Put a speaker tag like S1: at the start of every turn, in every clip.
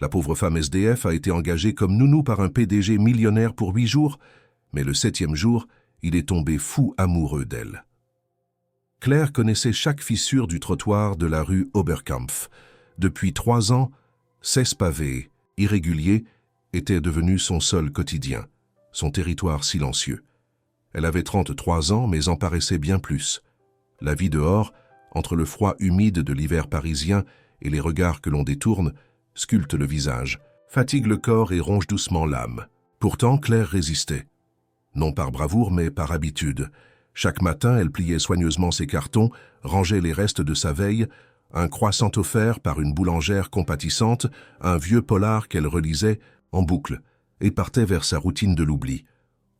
S1: La pauvre femme SDF a été engagée comme nounou par un PDG millionnaire pour 8 jours, mais le 7e jour, il est tombé fou amoureux d'elle. Claire connaissait chaque fissure du trottoir de la rue Oberkampf. Depuis 3 ans, 16 pavés, irréguliers, étaient devenus son seul quotidien, son territoire silencieux. Elle avait 33 ans, mais en paraissait bien plus. La vie dehors, entre le froid humide de l'hiver parisien et les regards que l'on détourne, sculpte le visage, fatigue le corps et ronge doucement l'âme. Pourtant, Claire résistait. Non par bravoure, mais par habitude. Chaque matin, elle pliait soigneusement ses cartons, rangeait les restes de sa veille, un croissant offert par une boulangère compatissante, un vieux polar qu'elle relisait en boucle, et partait vers sa routine de l'oubli.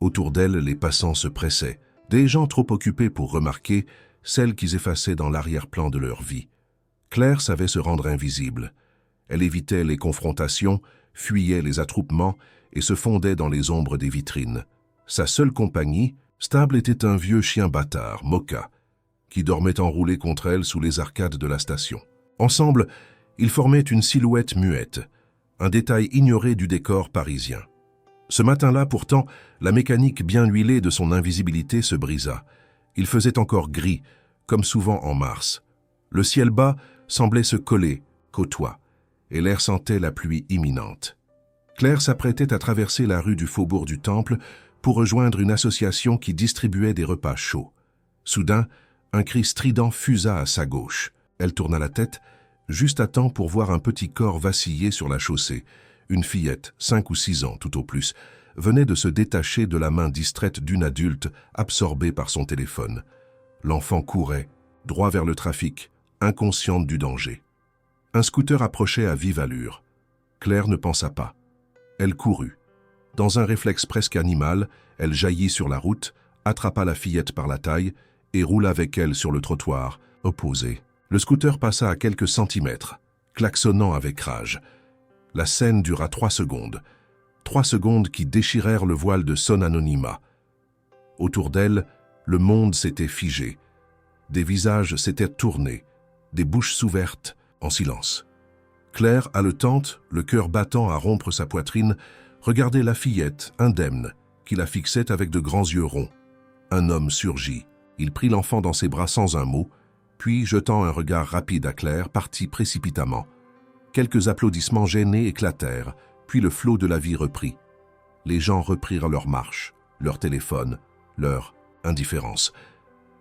S1: Autour d'elle, les passants se pressaient, des gens trop occupés pour remarquer celles qu'ils effaçaient dans l'arrière-plan de leur vie. Claire savait se rendre invisible. Elle évitait les confrontations, fuyait les attroupements et se fondait dans les ombres des vitrines. Sa seule compagnie, stable, était un vieux chien bâtard, Moka, qui dormait enroulé contre elle sous les arcades de la station. Ensemble, ils formaient une silhouette muette, un détail ignoré du décor parisien. Ce matin-là, pourtant, la mécanique bien huilée de son invisibilité se brisa. Il faisait encore gris, comme souvent en mars. Le ciel bas semblait se coller qu'au toit, et l'air sentait la pluie imminente. Claire s'apprêtait à traverser la rue du Faubourg du Temple pour rejoindre une association qui distribuait des repas chauds. Soudain, un cri strident fusa à sa gauche. Elle tourna la tête, juste à temps pour voir un petit corps vaciller sur la chaussée. Une fillette, 5 ou 6 ans tout au plus, venait de se détacher de la main distraite d'une adulte absorbée par son téléphone. L'enfant courait, droit vers le trafic, inconsciente du danger. Un scooter approchait à vive allure. Claire ne pensa pas. Elle courut. Dans un réflexe presque animal, elle jaillit sur la route, attrapa la fillette par la taille et roula avec elle sur le trottoir, opposé. Le scooter passa à quelques centimètres, klaxonnant avec rage. La scène dura 3 secondes. 3 secondes qui déchirèrent le voile de son anonymat. Autour d'elle, le monde s'était figé. Des visages s'étaient tournés, des bouches s'ouvertes, en silence. Claire, haletante, le cœur battant à rompre sa poitrine, regardait la fillette, indemne, qui la fixait avec de grands yeux ronds. Un homme surgit. Il prit l'enfant dans ses bras sans un mot, puis, jetant un regard rapide à Claire, partit précipitamment. Quelques applaudissements gênés éclatèrent, puis le flot de la vie reprit. Les gens reprirent leur marche, leur téléphone, leur indifférence.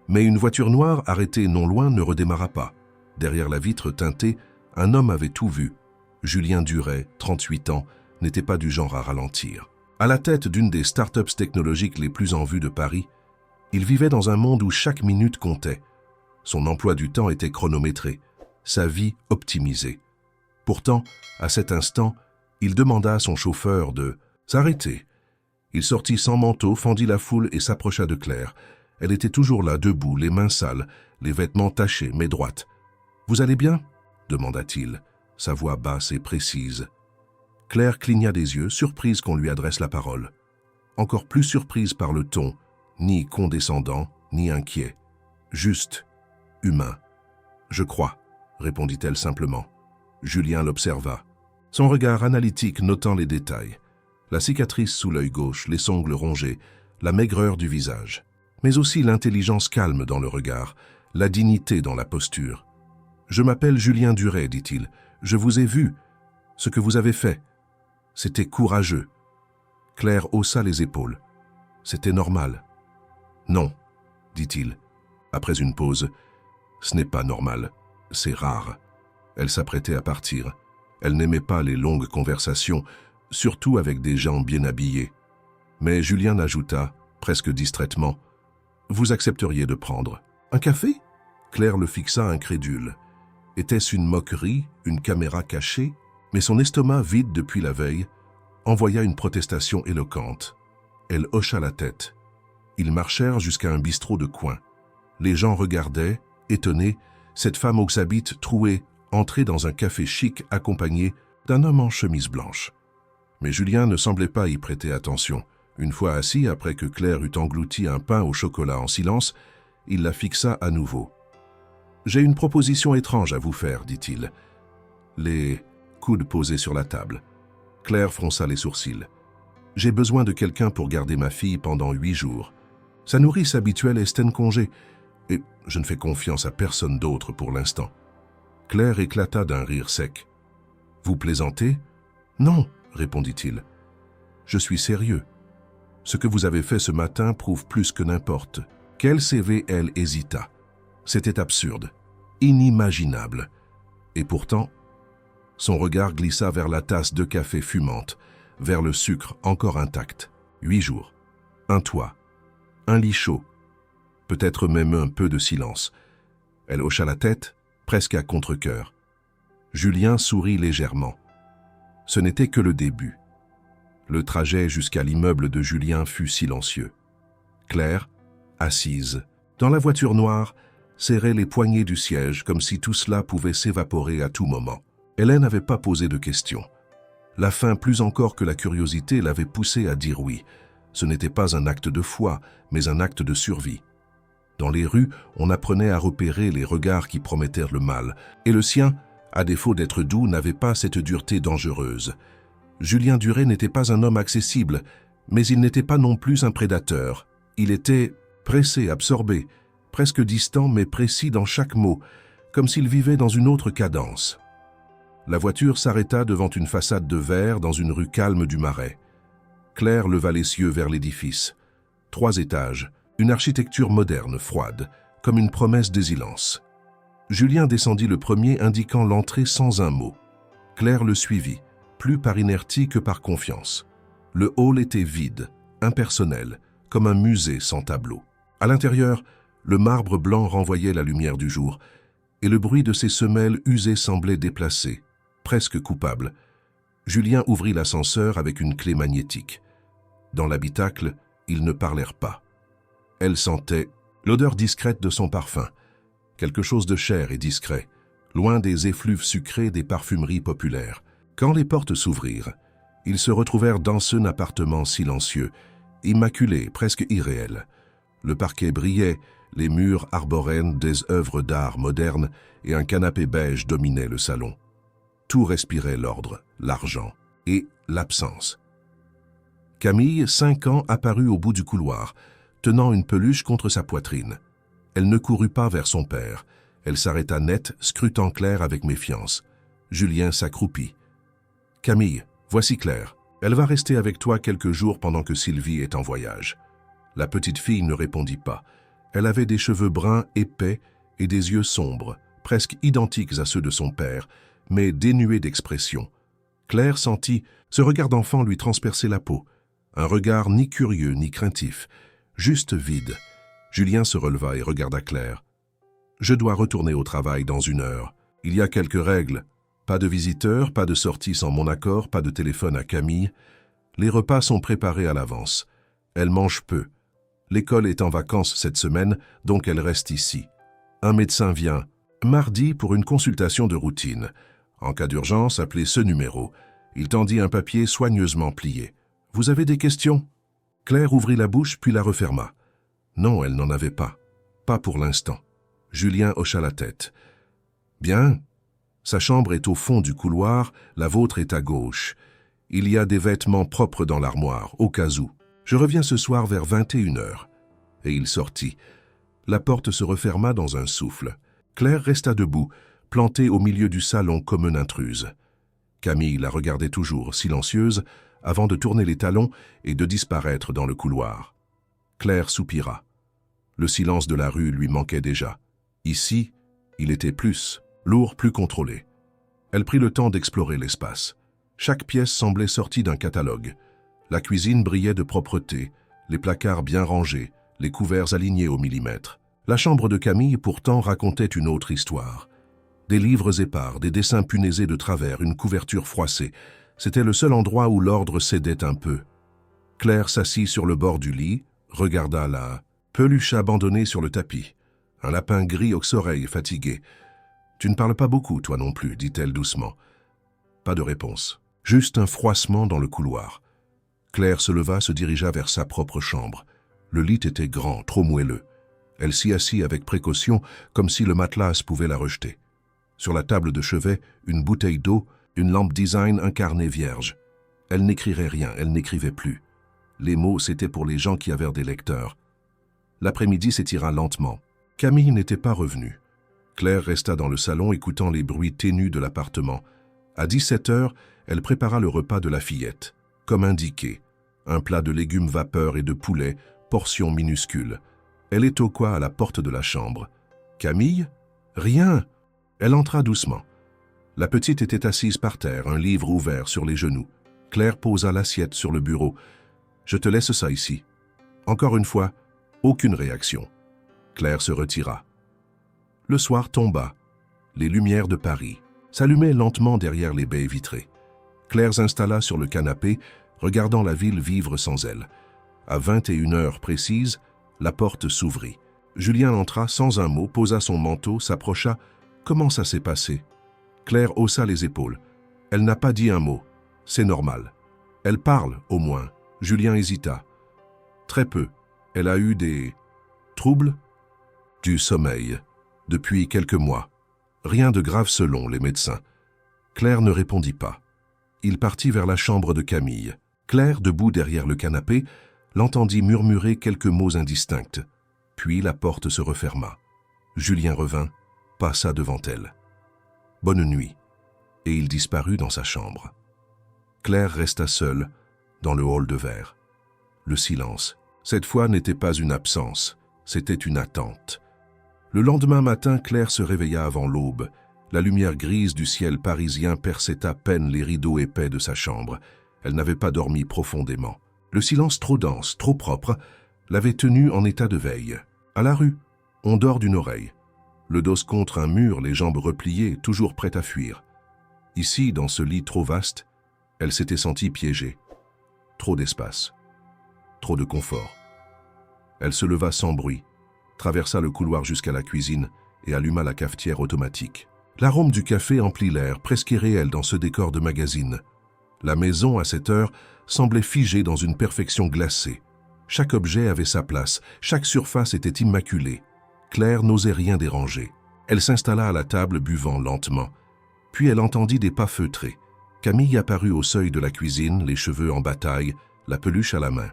S1: Mais une voiture noire, arrêtée non loin, ne redémarra pas. Derrière la vitre teintée, un homme avait tout vu. Julien Duret, 38 ans, n'était pas du genre à ralentir. À la tête d'une des start-ups technologiques les plus en vue de Paris, il vivait dans un monde où chaque minute comptait. Son emploi du temps était chronométré, sa vie optimisée. Pourtant, à cet instant, il demanda à son chauffeur de s'arrêter. Il sortit sans manteau, fendit la foule et s'approcha de Claire. Elle était toujours là, debout, les mains sales, les vêtements tachés, mais droite. « Vous allez bien ?» demanda-t-il, sa voix basse et précise. Claire cligna des yeux, surprise qu'on lui adresse la parole. Encore plus surprise par le ton, ni condescendant, ni inquiet. Juste, humain. « Je crois », répondit-elle simplement. Julien l'observa. Son regard analytique notant les détails. La cicatrice sous l'œil gauche, les ongles rongés, la maigreur du visage. Mais aussi l'intelligence calme dans le regard, la dignité dans la posture. « Je m'appelle Julien Duret, dit-il. Je vous ai vu. Ce que vous avez fait. C'était courageux. » Claire haussa les épaules. C'était normal. « Non, dit-il. Après une pause, ce n'est pas normal. C'est rare. » Elle s'apprêtait à partir. Elle n'aimait pas les longues conversations, surtout avec des gens bien habillés. Mais Julien ajouta, presque distraitement, « Vous accepteriez de prendre un café ?» Claire le fixa incrédule. Était-ce une moquerie, une caméra cachée? Mais son estomac, vide depuis la veille, envoya une protestation éloquente. Elle hocha la tête. Ils marchèrent jusqu'à un bistrot de coin. Les gens regardaient, étonnés, cette femme aux habits troués entrer dans un café chic accompagné d'un homme en chemise blanche. Mais Julien ne semblait pas y prêter attention. Une fois assis, après que Claire eut englouti un pain au chocolat en silence, il la fixa à nouveau. « J'ai une proposition étrange à vous faire, dit-il. Les coude posé sur la table. Claire fronça les sourcils. « J'ai besoin de quelqu'un pour garder ma fille pendant 8 jours. Sa nourrice habituelle est en congé, et je ne fais confiance à personne d'autre pour l'instant. » Claire éclata d'un rire sec. « Vous plaisantez ? » ?»« Non, » répondit-il. « Je suis sérieux. Ce que vous avez fait ce matin prouve plus que n'importe. » Quel CV, elle hésita. C'était absurde, inimaginable. Et pourtant, son regard glissa vers la tasse de café fumante, vers le sucre encore intact. 8 jours, un toit, un lit chaud, peut-être même un peu de silence. Elle hocha la tête, presque à contre-cœur. Julien sourit légèrement. Ce n'était que le début. Le trajet jusqu'à l'immeuble de Julien fut silencieux. Claire, assise, dans la voiture noire, serrait les poignées du siège comme si tout cela pouvait s'évaporer à tout moment. Hélène n'avait pas posé de questions. La faim, plus encore que la curiosité, l'avait poussée à dire oui. Ce n'était pas un acte de foi, mais un acte de survie. Dans les rues, on apprenait à repérer les regards qui promettèrent le mal, et le sien, à défaut d'être doux, n'avait pas cette dureté dangereuse. Julien Duret n'était pas un homme accessible, mais il n'était pas non plus un prédateur. Il était pressé, absorbé, presque distant mais précis dans chaque mot, comme s'il vivait dans une autre cadence. La voiture s'arrêta devant une façade de verre dans une rue calme du Marais. Claire leva les yeux vers l'édifice. 3 étages, une architecture moderne, froide, comme une promesse d'exilence. Julien descendit le premier, indiquant l'entrée sans un mot. Claire le suivit, plus par inertie que par confiance. Le hall était vide, impersonnel, comme un musée sans tableau. À l'intérieur, le marbre blanc renvoyait la lumière du jour, et le bruit de ses semelles usées semblait déplacé, presque coupable. Julien ouvrit l'ascenseur avec une clé magnétique. Dans l'habitacle, ils ne parlèrent pas. Elle sentait l'odeur discrète de son parfum, quelque chose de cher et discret, loin des effluves sucrés des parfumeries populaires. Quand les portes s'ouvrirent, ils se retrouvèrent dans un appartement silencieux, immaculé, presque irréel. Le parquet brillait, les murs arboraient des œuvres d'art modernes et un canapé beige dominait le salon. Tout respirait l'ordre, l'argent et l'absence. Camille, 5 ans, apparut au bout du couloir, tenant une peluche contre sa poitrine. Elle ne courut pas vers son père. Elle s'arrêta net, scrutant Claire avec méfiance. Julien s'accroupit. « Camille, voici Claire. Elle va rester avec toi quelques jours pendant que Sylvie est en voyage. » La petite fille ne répondit pas. Elle avait des cheveux bruns épais et des yeux sombres, presque identiques à ceux de son père, mais dénués d'expression. Claire sentit ce regard d'enfant lui transpercer la peau. Un regard ni curieux ni craintif, juste vide. Julien se releva et regarda Claire. « Je dois retourner au travail dans 1 heure. Il y a quelques règles. Pas de visiteurs, pas de sortie sans mon accord, pas de téléphone à Camille. Les repas sont préparés à l'avance. Elle mange peu. L'école est en vacances cette semaine, donc elle reste ici. Un médecin vient mardi pour une consultation de routine. En cas d'urgence, appelez ce numéro. » Il tendit un papier soigneusement plié. « Vous avez des questions ?» Claire ouvrit la bouche puis la referma. Non, elle n'en avait pas. Pas pour l'instant. Julien hocha la tête. « Bien. Sa chambre est au fond du couloir, la vôtre est à gauche. Il y a des vêtements propres dans l'armoire, au cas où. Je reviens ce soir vers 21h. » Et il sortit. La porte se referma dans un souffle. Claire resta debout, plantée au milieu du salon comme une intruse. Camille la regardait toujours, silencieuse, avant de tourner les talons et de disparaître dans le couloir. Claire soupira. Le silence de la rue lui manquait déjà. Ici, il était plus, lourd, plus contrôlé. Elle prit le temps d'explorer l'espace. Chaque pièce semblait sortie d'un catalogue. La cuisine brillait de propreté, les placards bien rangés, les couverts alignés au millimètre. La chambre de Camille, pourtant, racontait une autre histoire. Des livres épars, des dessins punaisés de travers, une couverture froissée. C'était le seul endroit où l'ordre cédait un peu. Claire s'assit sur le bord du lit, regarda la peluche abandonnée sur le tapis. Un lapin gris aux oreilles fatigué. « Tu ne parles pas beaucoup, toi non plus, » dit-elle doucement. Pas de réponse. Juste un froissement dans le couloir. Claire se leva, se dirigea vers sa propre chambre. Le lit était grand, trop moelleux. Elle s'y assit avec précaution, comme si le matelas pouvait la rejeter. Sur la table de chevet, une bouteille d'eau, Une lampe design, un carnet vierge. Elle n'écrirait rien, elle n'écrivait plus. Les mots, c'était pour les gens qui avaient des lecteurs. L'après-midi s'étira lentement. Camille n'était pas revenue. Claire resta dans le salon écoutant les bruits ténus de l'appartement. À 17 heures, elle prépara le repas de la fillette, comme indiqué. Un plat de légumes vapeur et de poulet, portion minuscule. Elle étoqua à la porte de la chambre. Camille? Rien! Elle entra doucement. La petite était assise par terre, un livre ouvert sur les genoux. Claire posa l'assiette sur le bureau. « Je te laisse ça ici. » Encore une fois, aucune réaction. Claire se retira. Le soir tomba. Les lumières de Paris s'allumaient lentement derrière les baies vitrées. Claire s'installa sur le canapé, regardant la ville vivre sans elle. À 21 heures précises, la porte s'ouvrit. Julien entra sans un mot, posa son manteau, s'approcha. « Comment ça s'est passé ?» Claire haussa les épaules. Elle n'a pas dit un mot. C'est normal. Elle parle, au moins. Julien hésita. Très peu. Elle a eu des troubles du sommeil depuis quelques mois. Rien de grave selon les médecins. Claire ne répondit pas. Il partit vers la chambre de Camille. Claire, debout derrière le canapé, l'entendit murmurer quelques mots indistincts. Puis la porte se referma. Julien revint, passa devant elle. « Bonne nuit », et il disparut dans sa chambre. Claire resta seule, dans le hall de verre. Le silence. Cette fois n'était pas une absence, c'était une attente. Le lendemain matin, Claire se réveilla avant l'aube. La lumière grise du ciel parisien perçait à peine les rideaux épais de sa chambre. Elle n'avait pas dormi profondément. Le silence trop dense, trop propre, l'avait tenue en état de veille. À la rue, on dort d'une oreille. Le dos contre un mur, les jambes repliées, toujours prête à fuir. Ici, dans ce lit trop vaste, elle s'était sentie piégée. Trop d'espace. Trop de confort. Elle se leva sans bruit, traversa le couloir jusqu'à la cuisine et alluma la cafetière automatique. L'arôme du café emplit l'air, presque irréel dans ce décor de magazine. La maison, à cette heure, semblait figée dans une perfection glacée. Chaque objet avait sa place, chaque surface était immaculée. Claire n'osait rien déranger. Elle s'installa à la table buvant lentement. Puis elle entendit des pas feutrés. Camille apparut au seuil de la cuisine, les cheveux en bataille, la peluche à la main.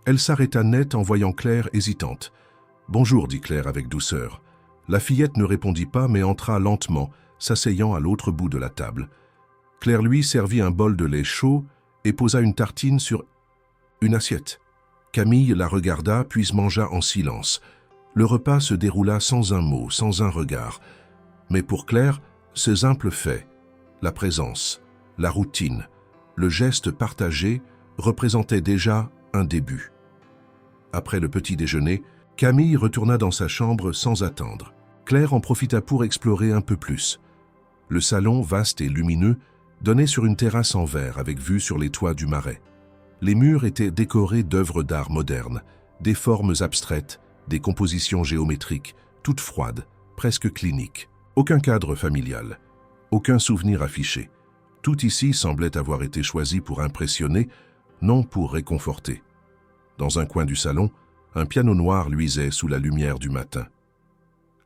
S1: Elle s'arrêta net en voyant Claire hésitante. « Bonjour », dit Claire avec douceur. La fillette ne répondit pas mais entra lentement, s'asseyant à l'autre bout de la table. Claire lui servit un bol de lait chaud et posa une tartine sur une assiette. Camille la regarda puis mangea en silence. Le repas se déroula sans un mot, sans un regard. Mais pour Claire, ce simple fait, la présence, la routine, le geste partagé représentaient déjà un début. Après le petit déjeuner, Camille retourna dans sa chambre sans attendre. Claire en profita pour explorer un peu plus. Le salon, vaste et lumineux, donnait sur une terrasse en verre avec vue sur les toits du Marais. Les murs étaient décorés d'œuvres d'art modernes, des formes abstraites, des compositions géométriques, toutes froides, presque cliniques. Aucun cadre familial, aucun souvenir affiché. Tout ici semblait avoir été choisi pour impressionner, non pour réconforter. Dans un coin du salon, un piano noir luisait sous la lumière du matin.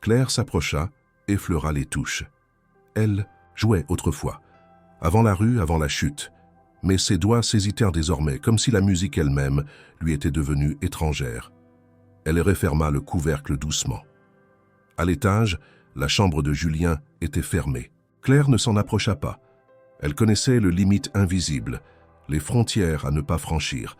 S1: Claire s'approcha, effleura les touches. Elle jouait autrefois, avant la rue, avant la chute, mais ses doigts s'hésitèrent désormais, comme si la musique elle-même lui était devenue étrangère. Elle referma le couvercle doucement. À l'étage, la chambre de Julien était fermée. Claire ne s'en approcha pas. Elle connaissait le limite invisible, les frontières à ne pas franchir.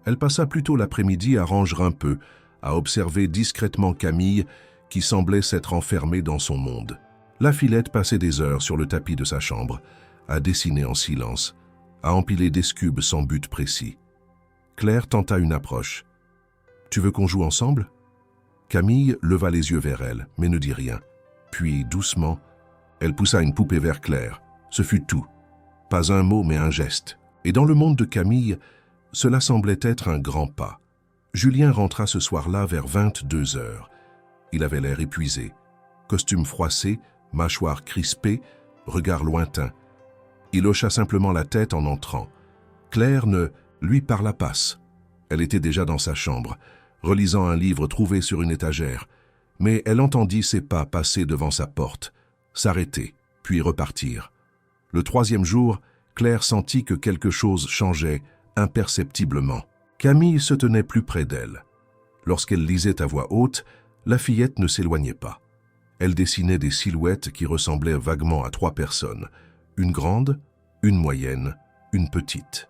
S1: Elle passa plutôt l'après-midi à ranger un peu, à observer discrètement Camille, qui semblait s'être enfermée dans son monde. La fillette passait des heures sur le tapis de sa chambre, à dessiner en silence, à empiler des cubes sans but précis. Claire tenta une approche. « Tu veux qu'on joue ensemble ?» Camille leva les yeux vers elle, mais ne dit rien. Puis, doucement, elle poussa une poupée vers Claire. Ce fut tout. Pas un mot, mais un geste. Et dans le monde de Camille, cela semblait être un grand pas. Julien rentra ce soir-là vers 22 heures. Il avait l'air épuisé. Costume froissé, mâchoire crispée, regard lointain. Il hocha simplement la tête en entrant. Claire ne lui parla pas. Elle était déjà dans sa chambre, relisant un livre trouvé sur une étagère. Mais elle entendit ses pas passer devant sa porte, s'arrêter, puis repartir. Le troisième jour, Claire sentit que quelque chose changeait imperceptiblement. Camille se tenait plus près d'elle. Lorsqu'elle lisait à voix haute, la fillette ne s'éloignait pas. Elle dessinait des silhouettes qui ressemblaient vaguement à 3 personnes, une grande, une moyenne, une petite.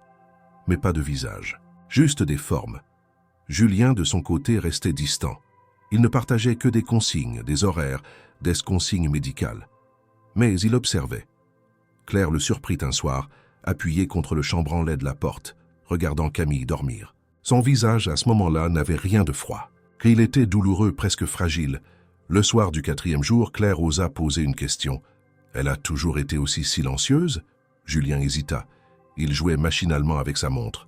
S1: Mais pas de visage, juste des formes. Julien, de son côté, restait distant. Il ne partageait que des consignes, des horaires, des consignes médicales. Mais il observait. Claire le surprit un soir, appuyé contre le chambranlet de la porte, regardant Camille dormir. Son visage, à ce moment-là, n'avait rien de froid. Il était douloureux, presque fragile. Le soir du 4e jour, Claire osa poser une question. « Elle a toujours été aussi silencieuse ?» Julien hésita. Il jouait machinalement avec sa montre.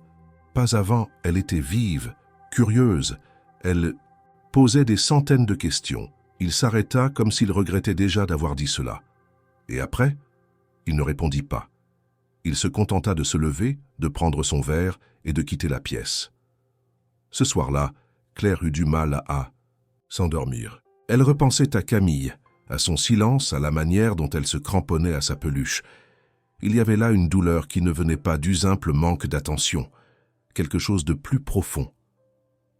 S1: Pas avant, elle était vive, curieuse. Elle posait des centaines de questions. Il s'arrêta comme s'il regrettait déjà d'avoir dit cela. Et après, il ne répondit pas. Il se contenta de se lever, de prendre son verre et de quitter la pièce. Ce soir-là, Claire eut du mal à s'endormir. Elle repensait à Camille, à son silence, à la manière dont elle se cramponnait à sa peluche. Il y avait là une douleur qui ne venait pas du simple manque d'attention, quelque chose de plus profond,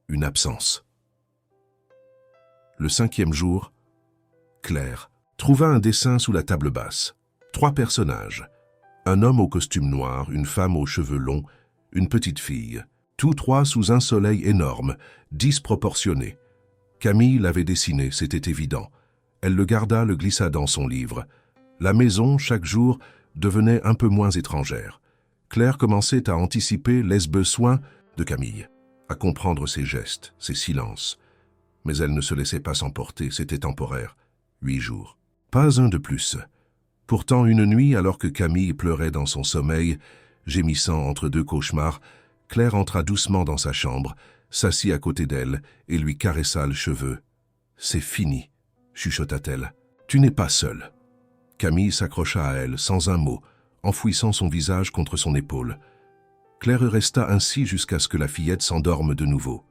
S1: une absence. Le 5e jour, Claire trouva un dessin sous la table basse. 3 personnages, un homme au costume noir, une femme aux cheveux longs, une petite fille, tous 3 sous un soleil énorme, disproportionné. Camille l'avait dessiné, c'était évident. Elle le garda, le glissa dans son livre. La maison, chaque jour, devenait un peu moins étrangère. Claire commençait à anticiper les besoins de Camille, à comprendre ses gestes, ses silences. Mais elle ne se laissait pas s'emporter, c'était temporaire. 8 jours. Pas un de plus. Pourtant, une nuit, alors que Camille pleurait dans son sommeil, gémissant entre 2 cauchemars, Claire entra doucement dans sa chambre, s'assit à côté d'elle et lui caressa le cheveu. « C'est fini », chuchota-t-elle. « Tu n'es pas seule. » Camille s'accrocha à elle, sans un mot, enfouissant son visage contre son épaule. Claire resta ainsi jusqu'à ce que la fillette s'endorme de nouveau.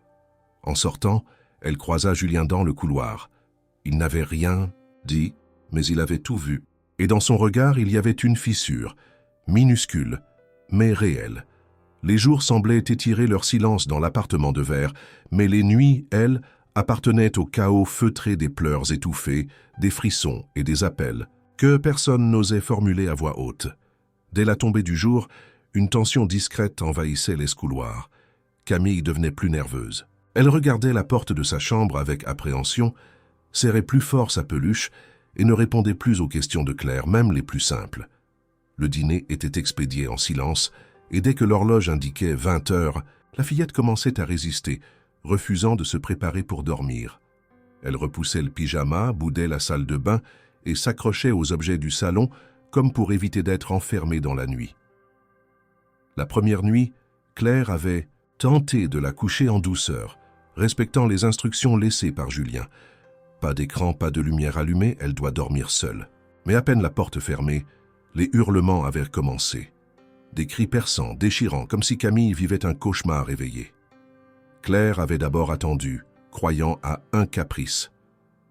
S1: En sortant, elle croisa Julien dans le couloir. Il n'avait rien dit, mais il avait tout vu. Et dans son regard, il y avait une fissure, minuscule, mais réelle. Les jours semblaient étirer leur silence dans l'appartement de verre, mais les nuits, elles, appartenaient au chaos feutré des pleurs étouffés, des frissons et des appels que personne n'osait formuler à voix haute. Dès la tombée du jour, une tension discrète envahissait les couloirs. Camille devenait plus nerveuse. Elle regardait la porte de sa chambre avec appréhension, serrait plus fort sa peluche et ne répondait plus aux questions de Claire, même les plus simples. Le dîner était expédié en silence, et dès que l'horloge indiquait 20 heures, la fillette commençait à résister, refusant de se préparer pour dormir. Elle repoussait le pyjama, boudait la salle de bain et s'accrochait aux objets du salon comme pour éviter d'être enfermée dans la nuit. La première nuit, Claire avait tenté de la coucher en douceur, respectant les instructions laissées par Julien. Pas d'écran, pas de lumière allumée, elle doit dormir seule. Mais à peine la porte fermée, les hurlements avaient commencé. Des cris perçants, déchirants, comme si Camille vivait un cauchemar éveillé. Claire avait d'abord attendu, croyant à un caprice.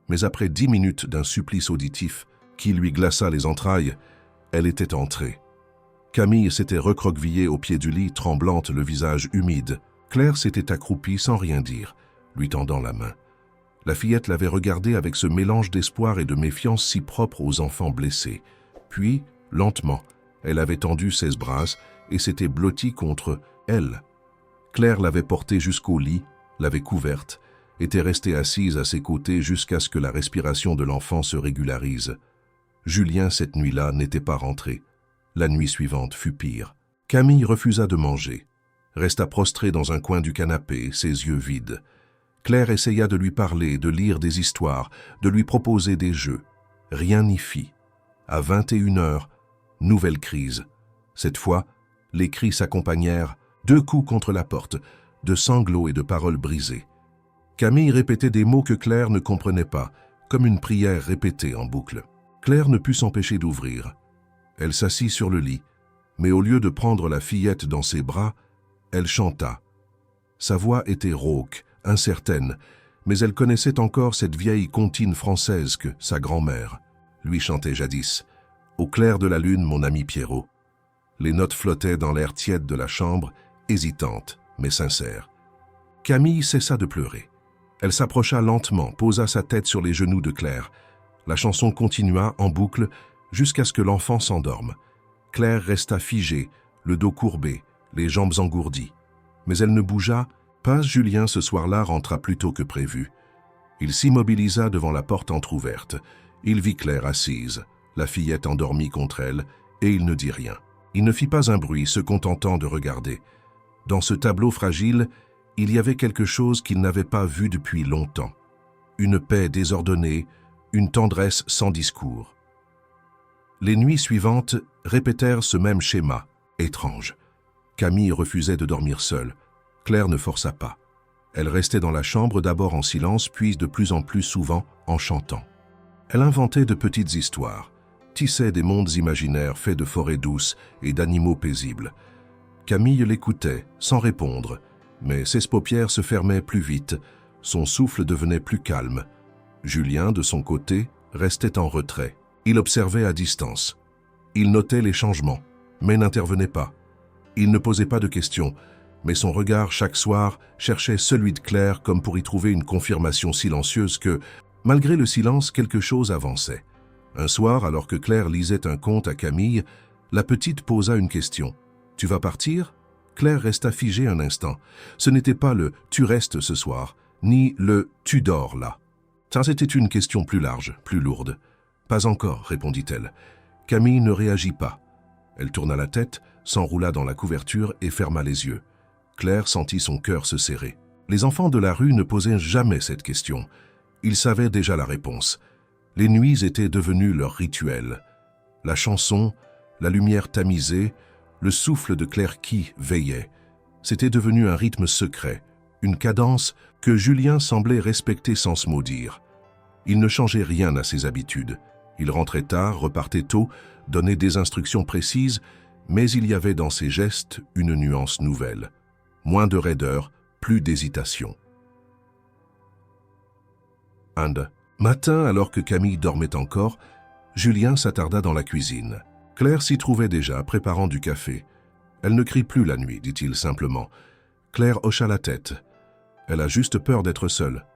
S1: Mais après 10 minutes d'un supplice auditif qui lui glaça les entrailles, elle était entrée. Camille s'était recroquevillée au pied du lit, tremblante, le visage humide. Claire s'était accroupie sans rien dire, lui tendant la main. La fillette l'avait regardée avec ce mélange d'espoir et de méfiance si propre aux enfants blessés. Puis, lentement, elle avait tendu ses bras et s'était blottie contre elle. Claire l'avait portée jusqu'au lit, l'avait couverte, était restée assise à ses côtés jusqu'à ce que la respiration de l'enfant se régularise. Julien, cette nuit-là, n'était pas rentré. La nuit suivante fut pire. Camille refusa de manger, resta prostrée dans un coin du canapé, ses yeux vides. Claire essaya de lui parler, de lire des histoires, de lui proposer des jeux. Rien n'y fit. À 21 heures, nouvelle crise. Cette fois, les cris s'accompagnèrent, 2 coups contre la porte, de sanglots et de paroles brisées. Camille répétait des mots que Claire ne comprenait pas, comme une prière répétée en boucle. Claire ne put s'empêcher d'ouvrir. Elle s'assit sur le lit, mais au lieu de prendre la fillette dans ses bras, elle chanta. Sa voix était rauque, incertaine, mais elle connaissait encore cette vieille comptine française que sa grand-mère lui chantait jadis. Au clair de la lune, mon ami Pierrot. Les notes flottaient dans l'air tiède de la chambre, hésitantes, mais sincères. Camille cessa de pleurer. Elle s'approcha lentement, posa sa tête sur les genoux de Claire. La chanson continua en boucle jusqu'à ce que l'enfant s'endorme. Claire resta figée, le dos courbé, les jambes engourdies. Mais elle ne bougea pas. Julien, ce soir-là, rentra plus tôt que prévu. Il s'immobilisa devant la porte entr'ouverte. Il vit Claire assise, la fillette endormie contre elle, et il ne dit rien. Il ne fit pas un bruit, se contentant de regarder. Dans ce tableau fragile, il y avait quelque chose qu'il n'avait pas vu depuis longtemps. Une paix désordonnée, une tendresse sans discours. Les nuits suivantes répétèrent ce même schéma, étrange. Camille refusait de dormir seule. Claire ne força pas. Elle restait dans la chambre d'abord en silence, puis de plus en plus souvent en chantant. Elle inventait de petites histoires, tissait des mondes imaginaires faits de forêts douces et d'animaux paisibles. Camille l'écoutait, sans répondre, mais ses paupières se fermaient plus vite, son souffle devenait plus calme. Julien, de son côté, restait en retrait. Il observait à distance. Il notait les changements, mais n'intervenait pas. Il ne posait pas de questions, mais son regard chaque soir cherchait celui de Claire comme pour y trouver une confirmation silencieuse que, malgré le silence, quelque chose avançait. Un soir, alors que Claire lisait un conte à Camille, la petite posa une question. « Tu vas partir ?» Claire resta figée un instant. Ce n'était pas le « tu restes ce soir », ni le « tu dors là ». Ça, c'était une question plus large, plus lourde. « Pas encore », répondit-elle. Camille ne réagit pas. Elle tourna la tête, s'enroula dans la couverture et ferma les yeux. Claire sentit son cœur se serrer. Les enfants de la rue ne posaient jamais cette question. Ils savaient déjà la réponse. Les nuits étaient devenues leur rituel. La chanson, la lumière tamisée, le souffle de Claire qui veillait. C'était devenu un rythme secret, une cadence que Julien semblait respecter sans se maudire. Il ne changeait rien à ses habitudes. Il rentrait tard, repartait tôt, donnait des instructions précises, mais il y avait dans ses gestes une nuance nouvelle. Moins de raideur, plus d'hésitation. Un matin, alors que Camille dormait encore, Julien s'attarda dans la cuisine. Claire s'y trouvait déjà, préparant du café. Elle ne crie plus la nuit, dit-il simplement. Claire hocha la tête. Elle a juste peur d'être seule.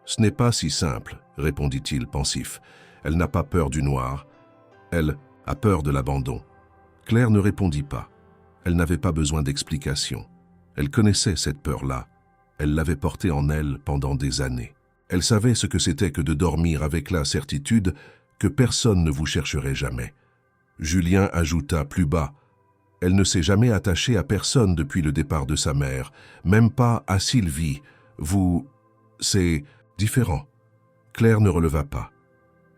S1: Ce n'est pas si simple, répondit-il pensif. Elle n'a pas peur du noir. Elle a peur de l'abandon. Claire ne répondit pas. Elle n'avait pas besoin d'explication. Elle connaissait cette peur-là. Elle l'avait portée en elle pendant des années. Elle savait ce que c'était que de dormir avec la certitude que personne ne vous chercherait jamais. Julien ajouta plus bas. Elle ne s'est jamais attachée à personne depuis le départ de sa mère, même pas à Sylvie. C'est différent. Claire ne releva pas.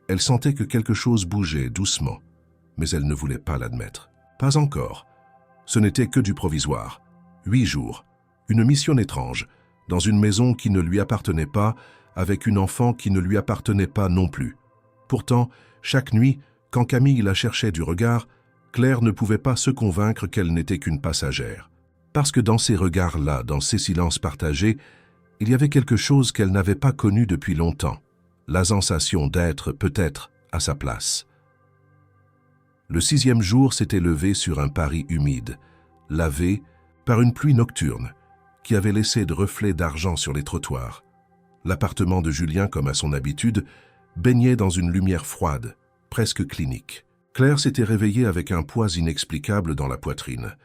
S1: Elle sentait que quelque chose bougeait doucement, mais elle ne voulait pas l'admettre. Pas encore. Ce n'était que du provisoire. 8 jours. Une mission étrange, dans une maison qui ne lui appartenait pas, avec une enfant qui ne lui appartenait pas non plus. Pourtant, chaque nuit, quand Camille la cherchait du regard, Claire ne pouvait pas se convaincre qu'elle n'était qu'une passagère. Parce que dans ces regards-là, dans ces silences partagés, il y avait quelque chose qu'elle n'avait pas connu depuis longtemps, la sensation d'être, peut-être, à sa place. Le 6e jour s'était levé sur un Paris humide, lavé par une pluie nocturne, qui avait laissé de reflets d'argent sur les trottoirs. L'appartement de Julien, comme à son habitude, baignait dans une lumière froide, presque clinique. Claire s'était réveillée avec un poids inexplicable dans la poitrine.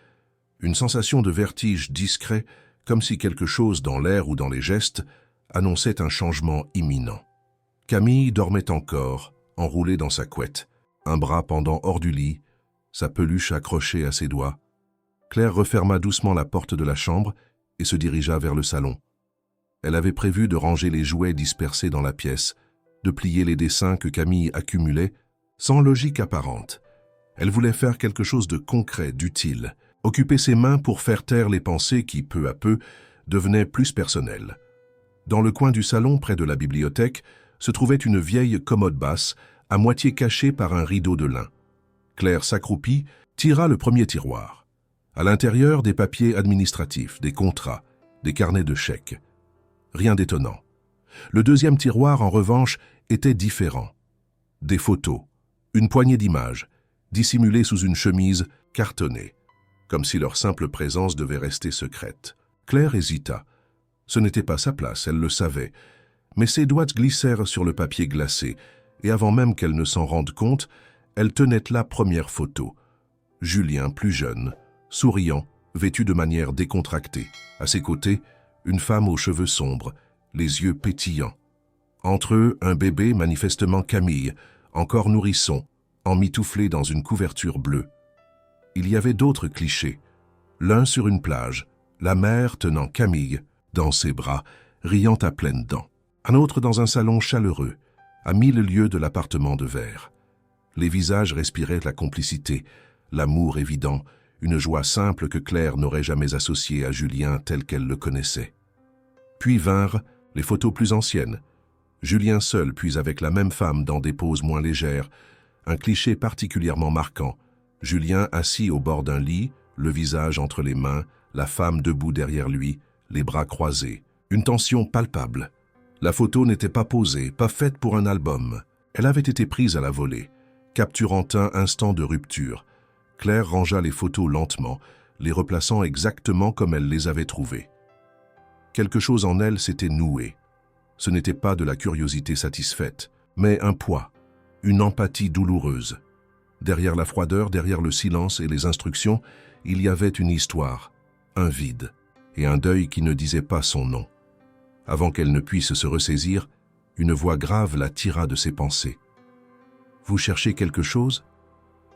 S1: Une sensation de vertige discret, comme si quelque chose dans l'air ou dans les gestes annonçait un changement imminent. Camille dormait encore, enroulée dans sa couette, un bras pendant hors du lit, sa peluche accrochée à ses doigts. Claire referma doucement la porte de la chambre et se dirigea vers le salon. Elle avait prévu de ranger les jouets dispersés dans la pièce, de plier les dessins que Camille accumulait, sans logique apparente. Elle voulait faire quelque chose de concret, d'utile, occuper ses mains pour faire taire les pensées qui, peu à peu, devenaient plus personnelles. Dans le coin du salon, près de la bibliothèque, se trouvait une vieille commode basse, à moitié cachée par un rideau de lin. Claire s'accroupit, tira le premier tiroir. À l'intérieur, des papiers administratifs, des contrats, des carnets de chèques. Rien d'étonnant. Le deuxième tiroir, en revanche, était différent. Des photos, une poignée d'images, dissimulés sous une chemise cartonnée, comme si leur simple présence devait rester secrète. Claire hésita. Ce n'était pas sa place, elle le savait, mais ses doigts glissèrent sur le papier glacé, et avant même qu'elle ne s'en rende compte, elle tenait la première photo. Julien, plus jeune, souriant, vêtu de manière décontractée. À ses côtés, une femme aux cheveux sombres, les yeux pétillants. Entre eux, un bébé, manifestement Camille, encore nourrisson, emmitouflé dans une couverture bleue. Il y avait d'autres clichés. L'un sur une plage, la mère tenant Camille dans ses bras, riant à pleines dents. Un autre dans un salon chaleureux, à 1000 lieues de l'appartement de verre. Les visages respiraient la complicité, l'amour évident, une joie simple que Claire n'aurait jamais associée à Julien tel qu'elle le connaissait. Puis vinrent les photos plus anciennes. Julien seul, puis avec la même femme dans des poses moins légères, un cliché particulièrement marquant. Julien assis au bord d'un lit, le visage entre les mains, la femme debout derrière lui, les bras croisés. Une tension palpable. La photo n'était pas posée, pas faite pour un album. Elle avait été prise à la volée, capturant un instant de rupture. Claire rangea les photos lentement, les replaçant exactement comme elle les avait trouvées. Quelque chose en elle s'était noué. Ce n'était pas de la curiosité satisfaite, mais un poids, une empathie douloureuse. Derrière la froideur, derrière le silence et les instructions, il y avait une histoire, un vide, et un deuil qui ne disait pas son nom. Avant qu'elle ne puisse se ressaisir, une voix grave la tira de ses pensées. « Vous cherchez quelque chose ?»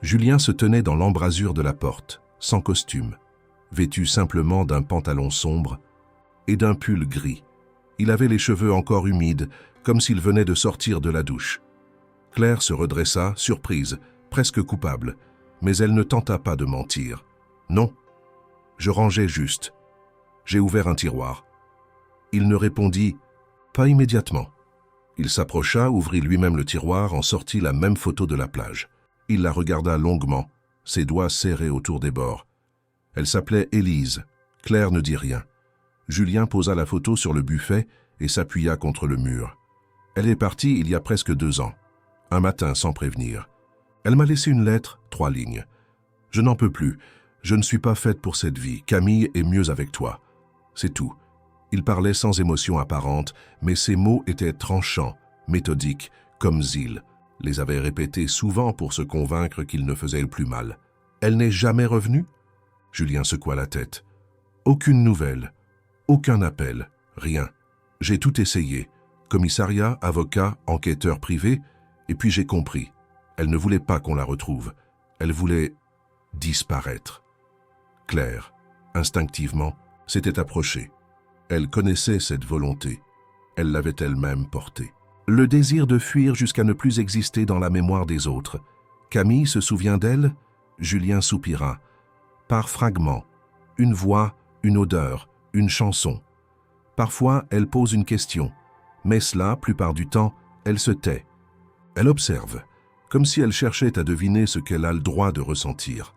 S1: Julien se tenait dans l'embrasure de la porte, sans costume, vêtu simplement d'un pantalon sombre et d'un pull gris. Il avait les cheveux encore humides, comme s'il venait de sortir de la douche. Claire se redressa, surprise, presque coupable, mais elle ne tenta pas de mentir. « Non, je rangeais juste. J'ai ouvert un tiroir. » Il ne répondit pas immédiatement. Il s'approcha, ouvrit lui-même le tiroir, en sortit la même photo de la plage. Il la regarda longuement, ses doigts serrés autour des bords. Elle s'appelait Élise. Claire ne dit rien. Julien posa la photo sur le buffet et s'appuya contre le mur. Elle est partie il y a presque 2 ans, un matin sans prévenir. Elle m'a laissé une lettre, 3 lignes. « Je n'en peux plus. Je ne suis pas faite pour cette vie. Camille est mieux avec toi. » C'est tout. Il parlait sans émotion apparente, mais ses mots étaient tranchants, méthodiques, comme Zil les avait répétés souvent pour se convaincre qu'il ne faisait plus mal. « Elle n'est jamais revenue ?» Julien secoua la tête. « Aucune nouvelle, aucun appel, rien. J'ai tout essayé. Commissariat, avocat, enquêteur privé, et puis j'ai compris. Elle ne voulait pas qu'on la retrouve. Elle voulait disparaître. » Claire, instinctivement, s'était approchée. Elle connaissait cette volonté. Elle l'avait elle-même portée. Le désir de fuir jusqu'à ne plus exister dans la mémoire des autres. Camille se souvient d'elle? Julien soupira. Par fragments. Une voix, une odeur, une chanson. Parfois, elle pose une question. Mais cela, plupart du temps, elle se tait. Elle observe, comme si elle cherchait à deviner ce qu'elle a le droit de ressentir.